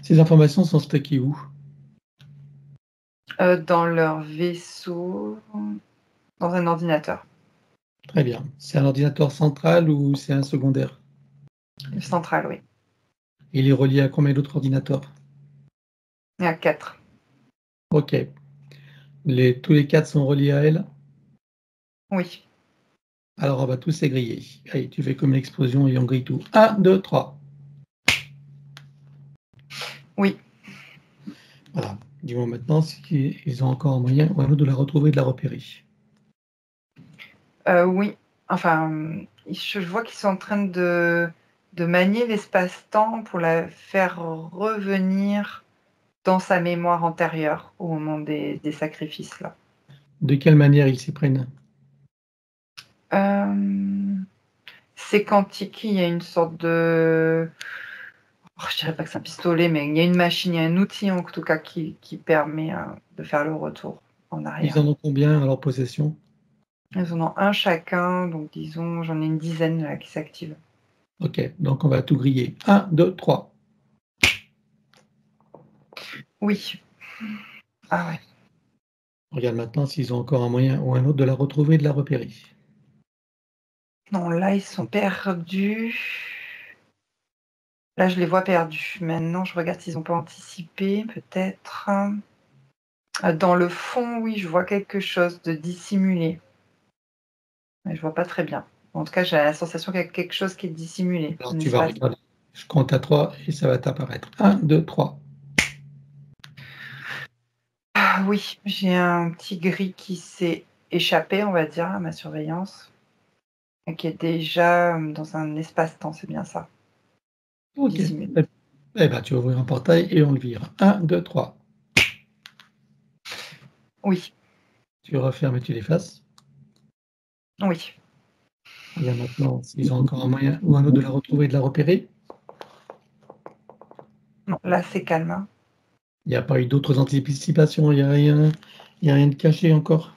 Ces informations sont stockées où? Dans leur vaisseau, dans un ordinateur. Très bien. C'est un ordinateur central ou c'est un secondaire? Central, oui. Il est relié à combien d'autres ordinateurs? Il y a 4. Ok. Tous les 4 sont reliés à elle? Oui. Alors on va tous les griller. Allez, tu fais comme une explosion et on grille tout. 1, 2, 3. Oui. Voilà. Dis-moi maintenant s'ils ont encore un moyen ou un autre de la retrouver et de la repérer. Oui. Enfin, je vois qu'ils sont en train de manier l'espace-temps pour la faire revenir dans sa mémoire antérieure au moment des sacrifices, là. De quelle manière ils s'y prennent? C'est quantique, il y a une sorte de... je dirais pas que c'est un pistolet, mais il y a une machine, il y a un outil en tout cas qui permet de faire le retour en Ils arrière. en ont combien à leur possession? Ils en ont un chacun, donc disons, j'en ai une dizaine là qui s'activent. Ok, donc on va tout griller. 1, 2, 3. Oui. Ah ouais. Regarde maintenant s'ils ont encore un moyen ou un autre de la retrouver et de la repérer. Non, là, ils sont perdus. Là, je les vois perdus. Maintenant, je regarde s'ils n'ont pas anticipé, peut-être. Dans le fond, oui, je vois quelque chose de dissimulé. Mais je vois pas très bien. En tout cas, j'ai la sensation qu'il y a quelque chose qui est dissimulé. Alors Un tu vas espace. regarder. Je compte à 3 et ça va t'apparaître. 1, 2, 3. Ah oui, j'ai un petit gris qui s'est échappé, on va dire, à ma surveillance. Et qui est déjà dans un espace-temps, c'est bien ça. Ok. Dissimulé. Eh ben, tu vas ouvrir un portail et on le vire. 1, 2, 3. Oui, Tu refermes et tu l'effaces. oui. Regarde maintenant s'ils ont encore un moyen ou un autre de la retrouver et de la repérer. Non, là, c'est calme, hein. Il n'y a pas eu d'autres anticipations, il y a rien de caché encore.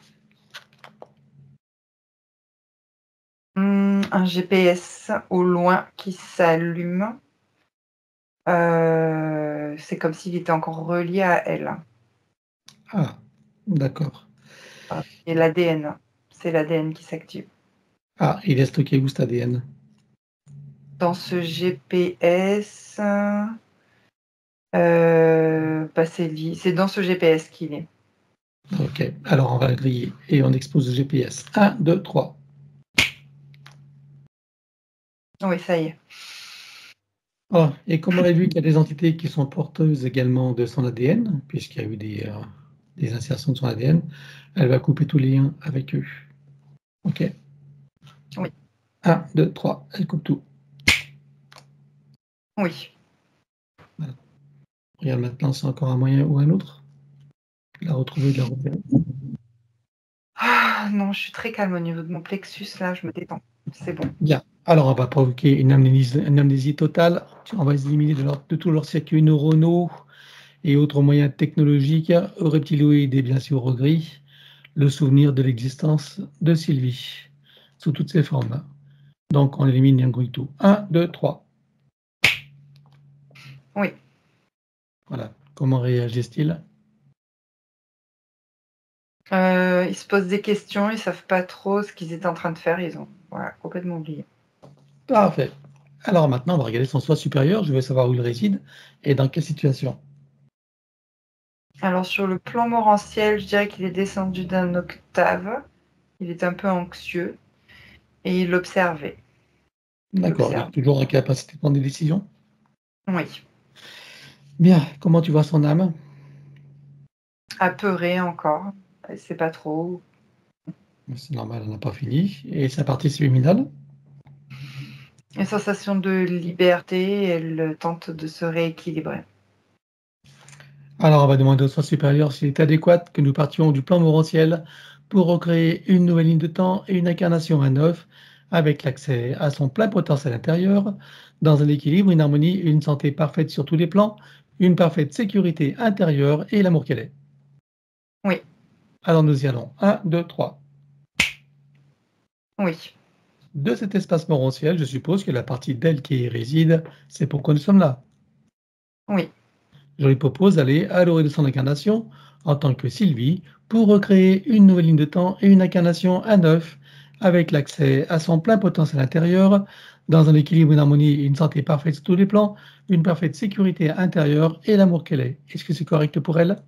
Un GPS au loin qui s'allume. C'est comme s'il était encore relié à elle. Ah, d'accord. Et l'ADN, c'est l'ADN qui s'active. Ah, il est stocké où cet ADN? Dans ce GPS, c'est dans ce GPS qu'il est. Ok, alors on va le griller et on expose le GPS. 1, 2, 3. Oui, ça y est. Ah, et comme on a vu qu'il y a des entités qui sont porteuses également de son ADN, puisqu'il y a eu des insertions de son ADN, elle va couper tous les liens avec eux. Ok. Oui. 1, 2, 3, elle coupe tout. Oui. Voilà. Regarde maintenant, c'est encore un moyen ou un autre de la retrouver, de la repérer. Ah non, je suis très calme au niveau de mon plexus, là, je me détends. C'est bon. Bien. Alors, on va provoquer une amnésie totale. On va les éliminer de tous leurs circuits neuronaux et autres moyens technologiques, reptiloïdes et bien sûr au gris, le souvenir de l'existence de Sylvie, sous toutes ses formes. Donc, on élimine un grouille tout. 1, 2, 3. Oui. Voilà. Comment réagissent-ils? Ils se posent des questions, ils savent pas trop ce qu'ils étaient en train de faire, ils ont complètement oublié. Parfait. Alors maintenant, on va regarder son soi supérieur. Je veux savoir où il réside et dans quelle situation. Alors sur le plan morantiel, je dirais qu'il est descendu d'un octave, il est un peu anxieux et il observait. D'accord. Il est toujours en capacité de prendre des décisions? Oui, Bien. Comment tu vois son âme? apeuré encore, elle sait pas trop. C'est normal, on n'a pas fini. Et sa partie subliminale? Une sensation de liberté, elle tente de se rééquilibrer. Alors, on va demander au soi supérieur s'il est adéquat que nous partions du plan morantiel pour recréer une nouvelle ligne de temps et une incarnation à neuf, avec l'accès à son plein potentiel intérieur, dans un équilibre, une harmonie, une santé parfaite sur tous les plans, une parfaite sécurité intérieure et l'amour qu'elle est. Oui, Alors nous y allons. 1, 2, 3. oui, De cet espace morantiel, je suppose que la partie d'elle qui y réside, c'est pourquoi nous sommes là. oui, Je lui propose d'aller à l'orée de son incarnation en tant que Sylvie pour recréer une nouvelle ligne de temps et une incarnation à neuf avec l'accès à son plein potentiel intérieur dans un équilibre, une harmonie et une santé parfaite sur tous les plans, une parfaite sécurité intérieure et l'amour qu'elle est. Est-ce que c'est correct pour elle?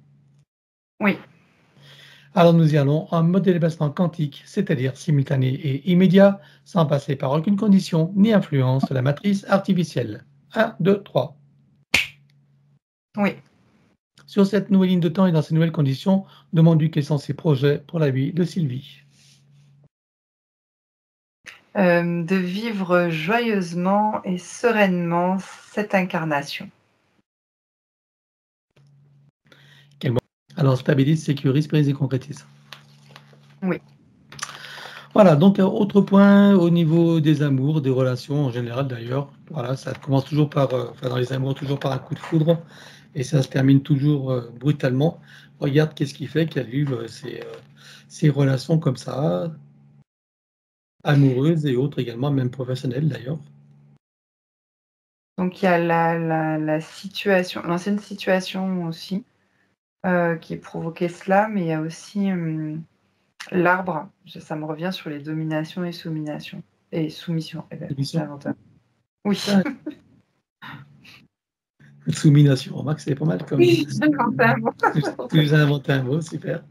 oui. Alors nous y allons en mode dépassement quantique, c'est-à-dire simultané et immédiat, sans passer par aucune condition ni influence de la matrice artificielle. 1, 2, 3. Oui. Sur cette nouvelle ligne de temps et dans ces nouvelles conditions, demande-lui quels sont ses projets pour la vie de Sylvie. De vivre joyeusement et sereinement cette incarnation. Alors stabilise, sécurise, pérennise et concrétise. Oui. Voilà, donc autre point au niveau des amours, des relations en général d'ailleurs. Voilà, ça commence toujours par, enfin dans les amours, toujours par un coup de foudre et ça se termine toujours brutalement. Regarde qu'est-ce qui fait qu'elle vive ces relations comme ça, amoureuses et autres également, même professionnelles d'ailleurs. Donc il y a la situation, l'ancienne situation aussi, qui provoquait cela, mais il y a aussi l'arbre. Ça me revient sur les dominations et soumissions. Et soumission. Eh ben, j'ai Soumission. inventé. Oui. Ah, soumination, remarque, c'est pas mal comme. Oui, j'ai inventé un mot. Tu nous as inventé un mot, super.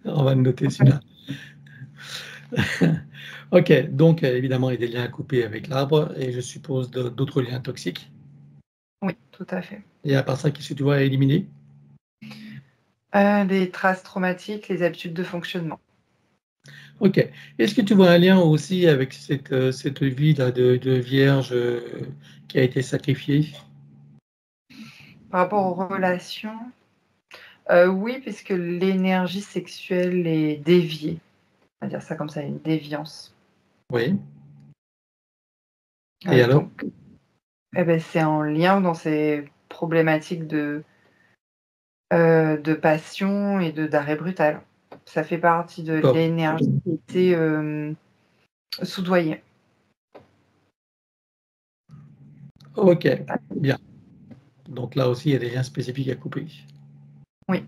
On va le noter celui-là. Ok, donc évidemment, il y a des liens à couper avec l'arbre et je suppose d'autres liens toxiques. Oui, tout à fait. Et à part ça, qu'est-ce que tu vois à éliminer? Les traces traumatiques, les habitudes de fonctionnement. Ok. Est-ce que tu vois un lien aussi avec cette vie-là de vierge qui a été sacrifiée? Par rapport aux relations, oui, puisque l'énergie sexuelle est déviée. On va dire ça comme ça, une déviance. Oui. Et alors? Donc, eh ben, c'est en lien dans ces problématiques de passion et d'arrêt brutal. Ça fait partie de D'accord. l'énergie qui était soudoyée. Ok, bien. Donc là aussi, il y a des liens spécifiques à couper. Oui,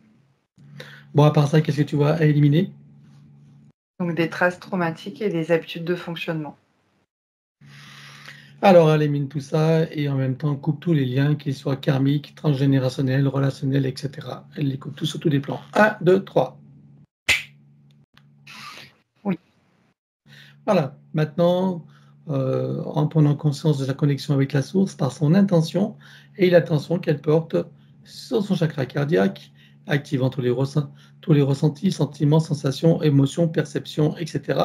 Bon, à part ça, qu'est-ce que tu vois à éliminer? donc des traces traumatiques et des habitudes de fonctionnement. Alors, elle élimine tout ça et en même temps coupe tous les liens, qu'ils soient karmiques, transgénérationnels, relationnels, etc. Elle les coupe tous sur tous les plans. 1, 2, 3. Oui. Voilà. Maintenant, en prenant conscience de sa connexion avec la source par son intention et l'attention qu'elle porte sur son chakra cardiaque, activant tous les ressentis, sentiments, sensations, émotions, perceptions, etc.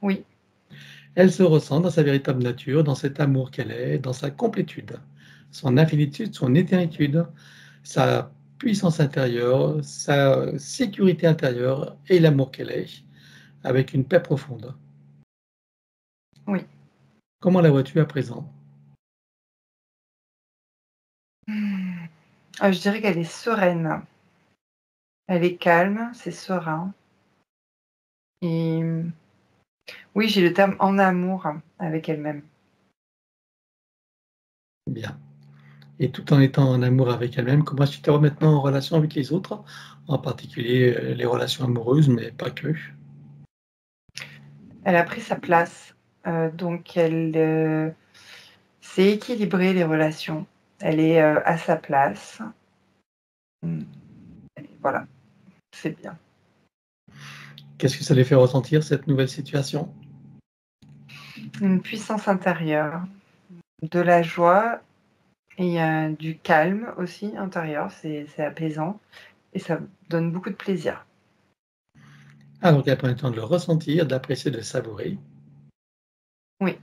Oui, Elle se ressent dans sa véritable nature, dans cet amour qu'elle est, dans sa complétude, son infinitude, son éternitude, sa puissance intérieure, sa sécurité intérieure et l'amour qu'elle est, avec une paix profonde. oui. Comment la vois-tu à présent? Je dirais qu'elle est sereine. Elle est calme, c'est serein. Et oui, j'ai le terme en amour avec elle-même. Bien. Et tout en étant en amour avec elle-même, comment est-ce que tu te vois maintenant en relation avec les autres, en particulier les relations amoureuses, mais pas que? Elle a pris sa place, donc elle s'est équilibrée les relations. Elle est à sa place. Voilà, c'est bien. Qu'est-ce que ça les fait ressentir, cette nouvelle situation? Une puissance intérieure, de la joie et du calme aussi intérieur, c'est apaisant et ça donne beaucoup de plaisir. Ah, donc elle prend le temps de le ressentir, d'apprécier, de savourer, Oui,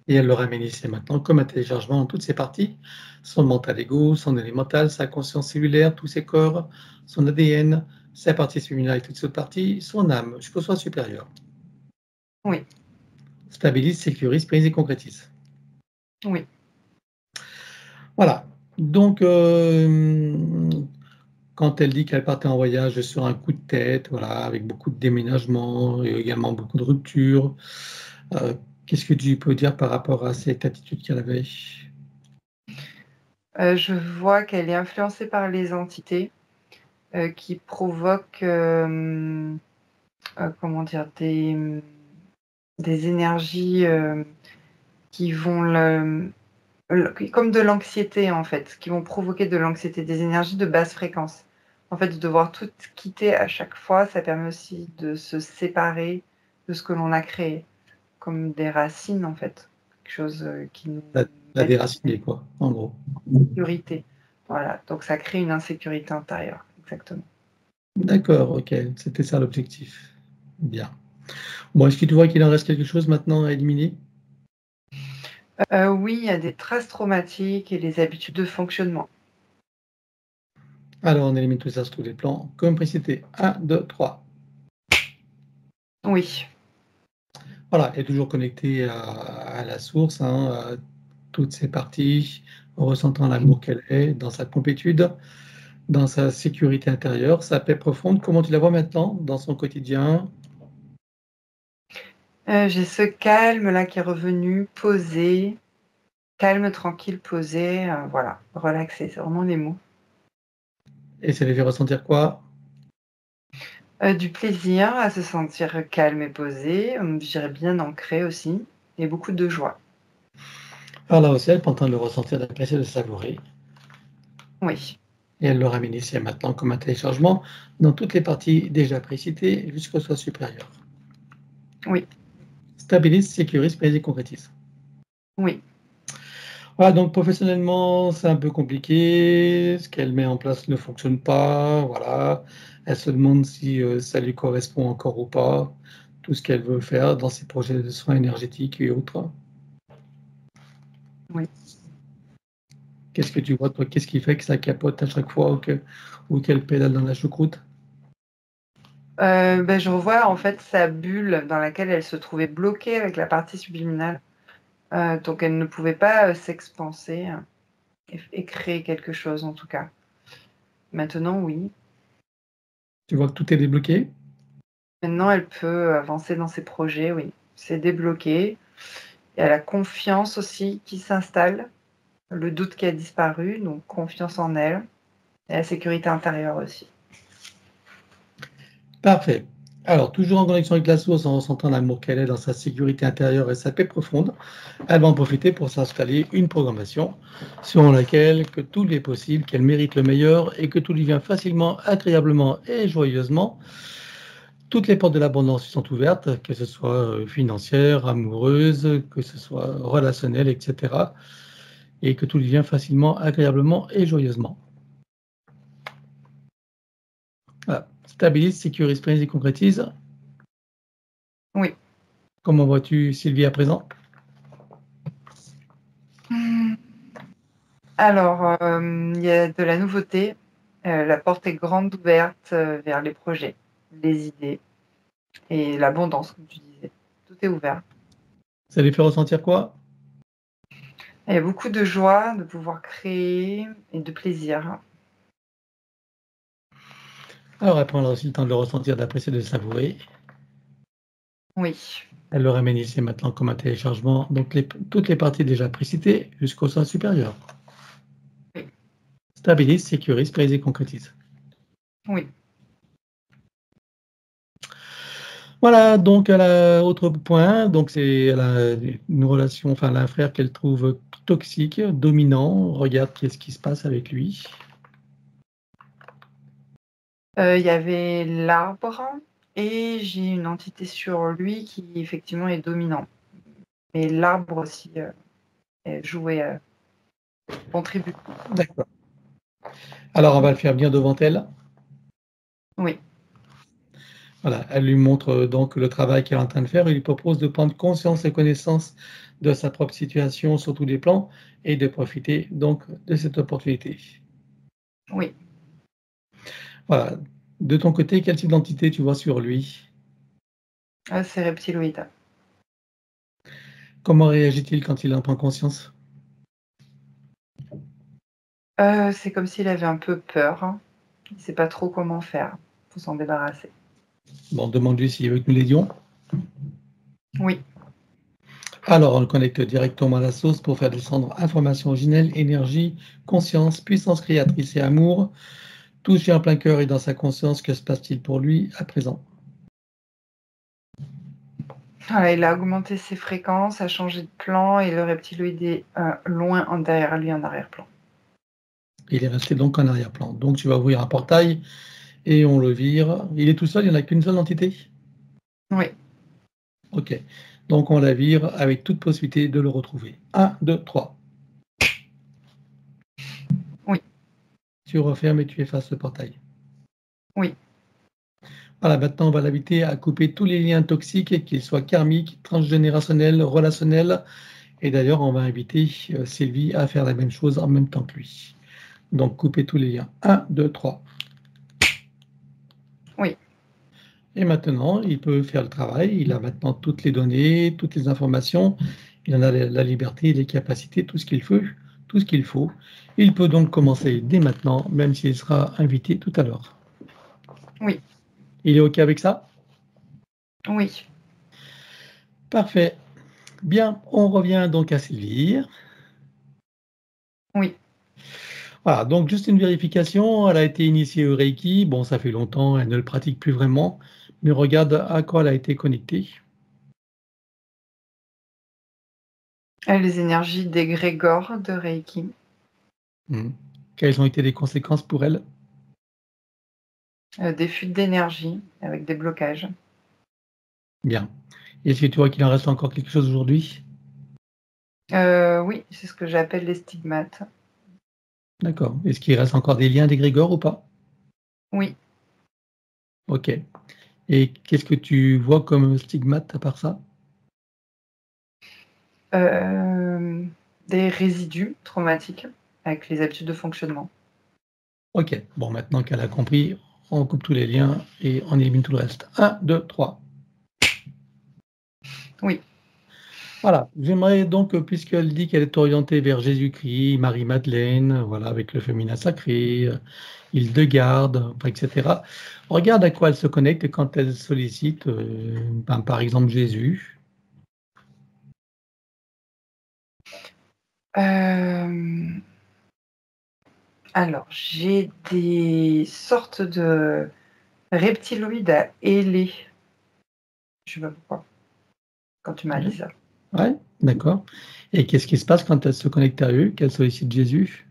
et elle le ramène ici et maintenant comme un téléchargement dans toutes ses parties, son mental ego, son élémental, sa conscience cellulaire, tous ses corps, son ADN, sa partie subliminale et toutes ses parties, son âme, jusqu'au soi supérieur. oui, Stabilise, sécurise, prise et concrétise. oui. Voilà. Donc, quand elle dit qu'elle partait en voyage sur un coup de tête, voilà, avec beaucoup de déménagements et également beaucoup de ruptures, qu'est-ce que tu peux dire par rapport à cette attitude qu'elle avait? Je vois qu'elle est influencée par les entités qui provoquent, comment dire, des énergies qui vont comme de l'anxiété en fait, qui vont provoquer de l'anxiété, des énergies de basse fréquence. En fait, de devoir tout quitter à chaque fois, ça permet aussi de se séparer de ce que l'on a créé, comme des racines en fait, quelque chose qui nous La met déraciner, quoi, en gros. en sécurité. Voilà, donc ça crée une insécurité intérieure, exactement. D'accord, ok, c'était ça l'objectif. Bien. Bon, est-ce que tu vois qu'il en reste quelque chose maintenant à éliminer? Oui, il y a des traces traumatiques et les habitudes de fonctionnement. Alors, on élimine tout ça sur tous les plans, comme précité. 1, 2, 3. Oui, Voilà, et toujours connecté à la source, hein, à toutes ses parties, en ressentant l'amour qu'elle est, dans sa complétude, dans sa sécurité intérieure, sa paix profonde. Comment tu la vois maintenant dans son quotidien? j'ai ce calme là qui est revenu, posé, calme, tranquille, posé, voilà, relaxé, c'est vraiment les mots. Et ça lui fait ressentir quoi? Du plaisir à se sentir calme et posé, je dirais bien ancré aussi et beaucoup de joie. Alors là aussi, elle prend le temps de le ressentir, d'apprécier, de savourer. Oui, Et elle le ramène ici et maintenant comme un téléchargement dans toutes les parties déjà précitées jusqu'au soi supérieur. oui, Stabilise, sécurise, prise et concrétise. oui. Voilà, donc professionnellement, c'est un peu compliqué. Ce qu'elle met en place ne fonctionne pas. Voilà. Elle se demande si ça lui correspond encore ou pas, tout ce qu'elle veut faire dans ses projets de soins énergétiques et autres. Oui. Qu'est-ce que tu vois, toi? Qu'est-ce qui fait que ça capote à chaque fois ou qu'elle pédale dans la choucroute? Je revois en fait sa bulle dans laquelle elle se trouvait bloquée avec la partie subliminale, donc elle ne pouvait pas, s'expanser, et créer quelque chose en tout cas. Maintenant oui. Tu vois que tout est débloqué? Maintenant elle peut avancer dans ses projets, oui. C'est débloqué. Il y a la confiance aussi qui s'installe, le doute qui a disparu, donc confiance en elle et la sécurité intérieure aussi. Parfait. Alors, toujours en connexion avec la source, en ressentant l'amour qu'elle est dans sa sécurité intérieure et sa paix profonde, elle va en profiter pour s'installer une programmation selon laquelle que tout lui est possible, qu'elle mérite le meilleur et que tout lui vient facilement, agréablement et joyeusement. Toutes les portes de l'abondance lui sont ouvertes, que ce soit financière, amoureuse, que ce soit relationnelle, etc. Et que tout lui vient facilement, agréablement et joyeusement. Voilà. Stabilise, sécurise, prise et concrétise. Oui. Comment vois-tu Sylvie à présent? Mmh. Alors, il y a de la nouveauté, la porte est grande ouverte, vers les projets, les idées et l'abondance comme tu disais. Tout est ouvert. Ça lui fait ressentir quoi? Il y a beaucoup de joie de pouvoir créer et de plaisir. Alors elle prendra aussi le temps de le ressentir, d'apprécier, de le savourer. Oui, Elle le ramène ici maintenant comme un téléchargement, donc toutes les parties déjà précitées jusqu'au sein supérieur. Oui. Stabilise, sécurise, pérennise et concrétise. Oui. Voilà, donc elle a autre point, donc elle a une relation, enfin elle a un frère qu'elle trouve toxique, dominant. Regarde qu'est-ce qui se passe avec lui. Il y avait l'arbre et j'ai une entité sur lui qui effectivement est dominant. Mais l'arbre aussi contribue. D'accord. Alors on va le faire bien devant elle. Oui. Voilà, elle lui montre donc le travail qu'elle est en train de faire et lui propose de prendre conscience et connaissance de sa propre situation sur tous les plans et de profiter donc de cette opportunité. Oui. Voilà. De ton côté, quel type d'entité tu vois sur lui? C'est reptiloïde. Comment réagit-il quand il en prend conscience? C'est comme s'il avait un peu peur, hein. Il ne sait pas trop comment faire pour s'en débarrasser. Bon, demande-lui s'il veut que nous l'aidions. Oui. Alors, on le connecte directement à la source pour faire descendre information originelle, énergie, conscience, puissance créatrice et amour. Touché en plein cœur et dans sa conscience, que se passe-t-il pour lui à présent? Voilà, il a augmenté ses fréquences, a changé de plan et le reptiloïde est loin derrière lui en arrière-plan. Il est resté donc en arrière-plan. Donc, tu vas ouvrir un portail et on le vire. Il est tout seul, il n'y en a qu'une seule entité? Oui. Ok. Donc, on la vire avec toute possibilité de le retrouver. 1, 2, 3. Oui. Tu refermes et tu effaces le portail. Oui. Voilà, maintenant, on va l'inviter à couper tous les liens toxiques, qu'ils soient karmiques, transgénérationnels, relationnels. Et d'ailleurs, on va inviter Sylvie à faire la même chose en même temps que lui. Donc, couper tous les liens. 1, 2, 3. Oui. Et maintenant, il peut faire le travail. Il a maintenant toutes les données, toutes les informations. Il en a la liberté, les capacités, tout ce qu'il faut, tout ce qu'il faut. Il peut donc commencer dès maintenant, même s'il sera invité tout à l'heure. Oui. Il est OK avec ça? Oui. Parfait. Bien, on revient donc à Sylvie. Oui. Voilà, donc juste une vérification, elle a été initiée au Reiki. Bon, ça fait longtemps, elle ne le pratique plus vraiment, mais regarde à quoi elle a été connectée. Les énergies d'égrégore de Reiki. Quelles ont été les conséquences pour elle? Des fuites d'énergie avec des blocages. Bien. Est-ce que tu vois qu'il en reste encore quelque chose aujourd'hui? Oui, c'est ce que j'appelle les stigmates. D'accord. Est-ce qu'il reste encore des liens d'égrégore ou pas? Oui. OK. Et qu'est-ce que tu vois comme stigmate à part ça? Des résidus traumatiques avec les habitudes de fonctionnement. OK. Bon, maintenant qu'elle a compris, on coupe tous les liens et on élimine tout le reste. 1, 2, 3. Oui. Voilà. J'aimerais donc, puisqu'elle dit qu'elle est orientée vers Jésus-Christ, Marie-Madeleine, voilà, avec le féminin sacré, Hildegarde, enfin, etc. Regarde à quoi elle se connecte quand elle sollicite, par exemple Jésus. Alors, j'ai des sortes de reptiloïdes à ailés. Je sais pas pourquoi, quand tu m'as Ouais. dit ça. Ouais, d'accord. Et qu'est-ce qui se passe quand elle se connecte à eux, qu'elle sollicite Jésus?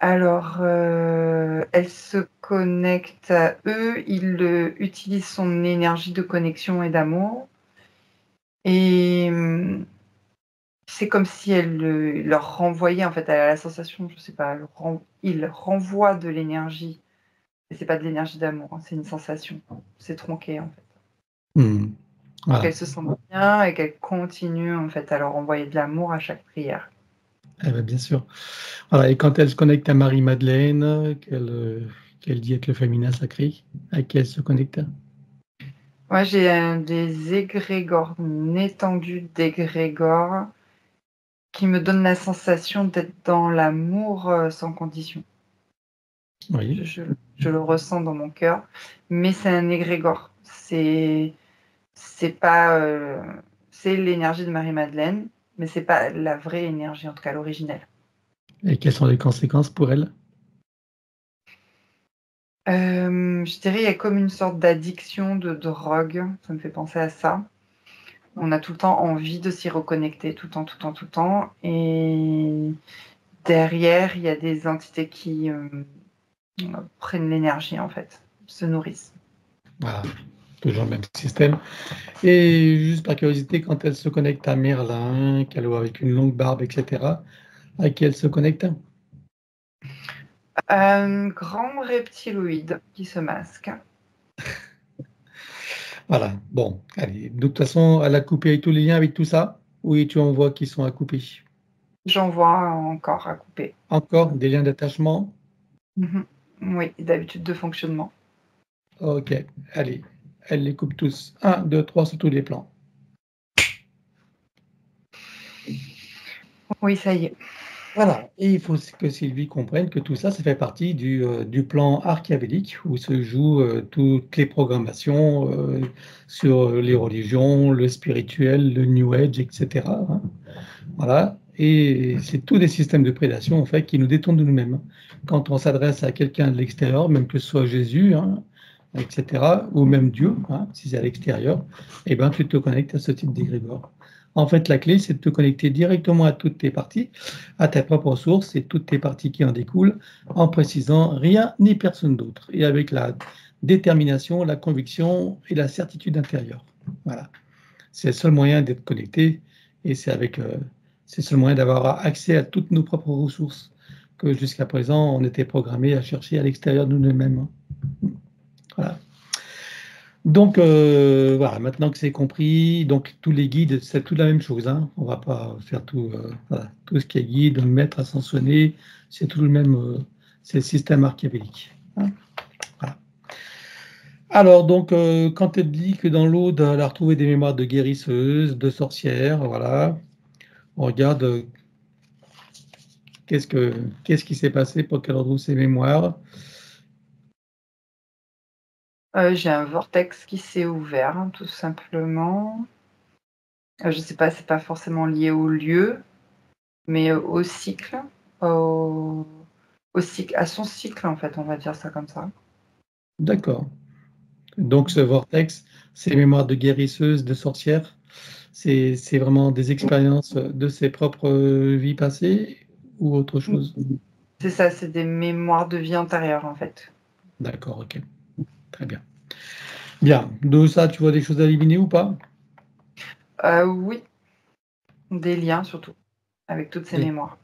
Alors, elle se connecte à eux, il utilise son énergie de connexion et d'amour et c'est comme si elle, leur renvoyait, en fait, elle a la sensation, je sais pas, il renvoie de l'énergie, mais c'est pas de l'énergie d'amour, hein, c'est une sensation. C'est tronqué, en fait. Mmh. Pour Voilà. qu'elle se sente bien et qu'elle continue, en fait, à leur envoyer de l'amour à chaque prière. Eh ben, bien sûr. Voilà, et quand elle se connecte à Marie-Madeleine, qu'elle dit être le féminin sacré, à qui elle se connecte? Moi, j'ai, des égrégores, une étendue d'égrégores qui me donne la sensation d'être dans l'amour, sans condition. Oui. Je le ressens dans mon cœur, mais c'est un égrégore. C'est c'est pas, c'est l'énergie de Marie-Madeleine, mais c'est pas la vraie énergie, en tout cas l'originelle. Et quelles sont les conséquences pour elle? Je dirais, il y a comme une sorte d'addiction de drogue, ça me fait penser à ça. On a tout le temps envie de s'y reconnecter, tout le temps, tout le temps, tout le temps, et derrière, il y a des entités qui, prennent l'énergie, en fait, se nourrissent. Voilà, toujours le même système. Et juste par curiosité, quand elle se connecte à Merlin, qu'elle voit avec une longue barbe, etc., à qui elle se connecte? Grand reptiloïde qui se masque. Voilà, bon, allez. De toute façon, elle a coupé tous les liens avec tout ça? Oui, tu en vois qui sont à couper. J'en vois encore à couper. Encore des liens d'attachement? Oui, d'habitude de fonctionnement. Ok, allez, elle les coupe tous. 1, 2, 3 sur tous les plans. Oui, ça y est. Voilà, et il faut que Sylvie comprenne que tout ça, ça fait partie du plan archiavélique où se jouent toutes les programmations sur les religions, le spirituel, le New Age, etc. hein. Voilà, et c'est tous des systèmes de prédation en fait qui nous détournent de nous-mêmes. Quand on s'adresse à quelqu'un de l'extérieur, même que ce soit Jésus, etc., ou même Dieu, si c'est à l'extérieur, eh ben, tu te connectes à ce type d'égrégore. En fait, la clé, c'est de te connecter directement à toutes tes parties, à ta propre source et toutes tes parties qui en découlent, en précisant rien ni personne d'autre, et avec la détermination, la conviction et la certitude intérieure. Voilà. C'est le seul moyen d'être connecté, et c'est le seul moyen d'avoir accès à toutes nos propres ressources, que jusqu'à présent, on était programmé à chercher à l'extérieur de nous-mêmes. Voilà. Donc, voilà, maintenant que c'est compris, donc tous les guides, c'est tout la même chose. On ne va pas faire tout, voilà, tout ce qui est guide, maître ascensionné, c'est tout le même, c'est le système archiavélique. Voilà. Alors, donc, quand elle dit que dans l'Aude, elle a retrouvé des mémoires de guérisseuses, de sorcières, voilà, on regarde qu'est-ce qui s'est passé pour qu'elle retrouve ses mémoires. J'ai un vortex qui s'est ouvert, tout simplement. Je sais pas, c'est pas forcément lié au lieu, mais au cycle, à son cycle, en fait, on va dire ça comme ça. D'accord. Donc, ce vortex, ces mémoires de guérisseuse, de sorcière, c'est vraiment des expériences de ses propres vies passées ou autre chose? C'est ça, c'est des mémoires de vie antérieure, en fait. D'accord, ok. Très bien. Bien. De ça, tu vois des choses à éliminer ou pas? Oui, des liens surtout, avec toutes ces mémoires.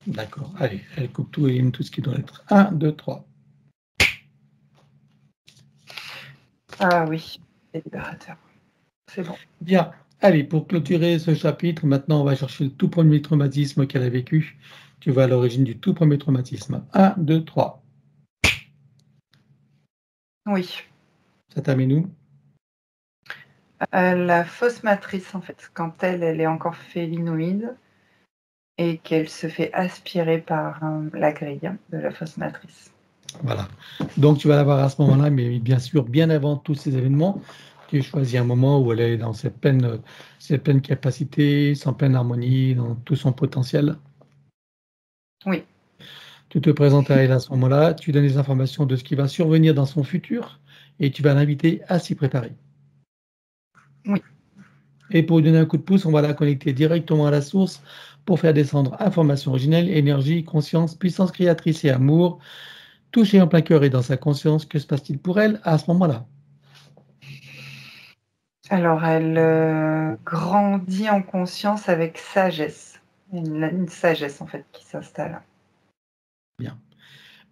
D'accord. Allez, elle coupe tout et élimine tout ce qui doit être. 1, 2, 3. Ah oui, c'est libérateur. C'est bon. Bien. Allez, pour clôturer ce chapitre, maintenant, on va chercher le tout premier traumatisme qu'elle a vécu. Tu vas à l'origine du tout premier traumatisme. 1, 2, 3. Oui. Ça t'amène où? La fausse matrice, en fait, quand elle est encore félinoïde et qu'elle se fait aspirer par la grille de la fausse matrice. Voilà. Donc, tu vas l'avoir à ce moment-là, mais bien sûr, bien avant tous ces événements, tu choisis un moment où elle est dans cette pleine capacité, sans pleine harmonie, dans tout son potentiel. Oui. Tu te présentes à elle à ce moment-là, tu donnes les informations de ce qui va survenir dans son futur et tu vas l'inviter à s'y préparer. Oui. Et pour lui donner un coup de pouce, on va la connecter directement à la source pour faire descendre information originelle, énergie, conscience, puissance créatrice et amour. Touché en plein cœur et dans sa conscience, que se passe-t-il pour elle à ce moment-là? Alors, elle grandit en conscience avec sagesse. Une sagesse, en fait, qui s'installe. Bien.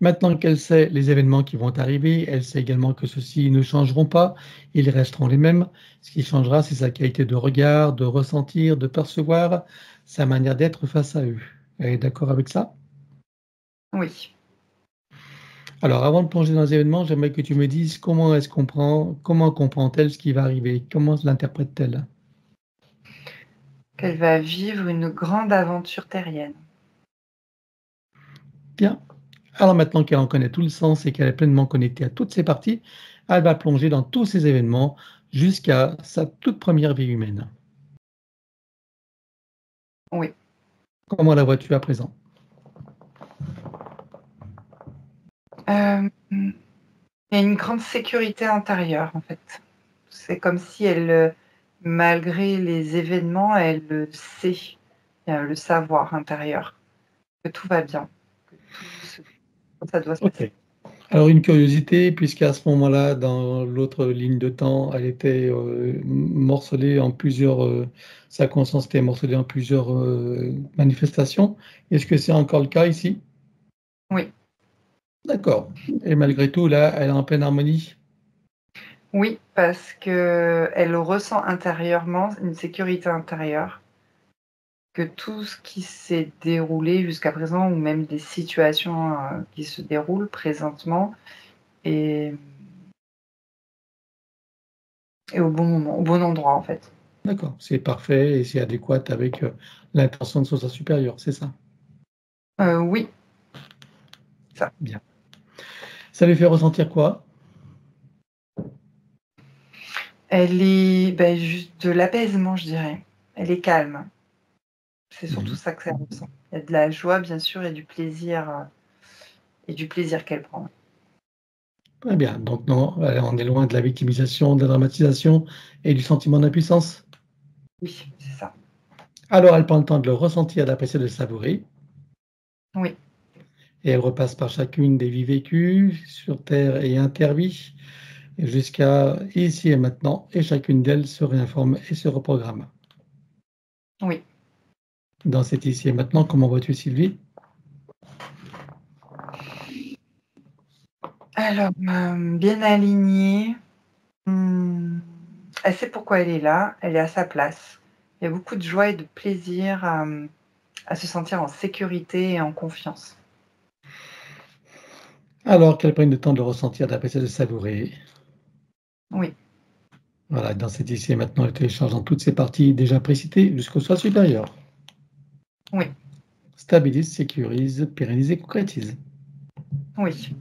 Maintenant qu'elle sait les événements qui vont arriver, elle sait également que ceux-ci ne changeront pas, ils resteront les mêmes. Ce qui changera, c'est sa qualité de regard, de ressentir, de percevoir, sa manière d'être face à eux. Elle est d'accord avec ça? Oui. Alors, avant de plonger dans les événements, j'aimerais que tu me dises comment comprend-elle ce qui va arriver? Comment l'interprète-t-elle? Qu'elle va vivre une grande aventure terrienne. Bien. Alors maintenant qu'elle en connaît tout le sens et qu'elle est pleinement connectée à toutes ses parties, Elle va plonger dans tous ces événements jusqu'à sa toute première vie humaine. Oui. Comment la vois-tu à présent? Il y a une grande sécurité intérieure, en fait. C'est comme si elle, malgré les événements, elle sait, il y a le savoir intérieur, que tout va bien, que ça doit se passer. Ok. Alors une curiosité, puisqu'à ce moment-là, dans l'autre ligne de temps, elle était morcelée en plusieurs, sa conscience était morcelée en plusieurs manifestations. Est-ce que c'est encore le cas ici? Oui. D'accord. Et malgré tout, là, elle est en pleine harmonie? Oui, parce qu'elle ressent intérieurement une sécurité intérieure, que tout ce qui s'est déroulé jusqu'à présent ou même des situations, qui se déroulent présentement est est au bon moment, au bon endroit, en fait. D'accord, c'est parfait et c'est adéquat avec l'intention de son soi supérieur, c'est ça? Oui, ça. Bien. Ça lui fait ressentir quoi? Elle est, juste de l'apaisement, je dirais. Elle est calme. C'est surtout Mhm. ça que ça ressent. Il y a de la joie, bien sûr, et du plaisir qu'elle prend. Très bien. Donc non, on est loin de la victimisation, de la dramatisation et du sentiment d'impuissance. Oui, c'est ça. Alors elle prend le temps de le ressentir, d'apprécier, de le savourer. Oui, Et elle repasse par chacune des vies vécues sur Terre et intervie jusqu'à ici et maintenant. Et chacune d'elles se réinforme et se reprogramme. oui. Dans cet ici et maintenant, comment vois-tu Sylvie? Alors, bien alignée. Elle sait pourquoi elle est là, elle est à sa place. Il y a beaucoup de joie et de plaisir à se sentir en sécurité et en confiance. Alors qu'elle prenne le temps de le ressentir, d'apprécier, de savourer. Oui, Voilà, dans cet ici et maintenant, elle télécharge dans toutes ses parties déjà précitées jusqu'au soi supérieur. oui, Stabilise, sécurise, pérennise et concrétise. oui.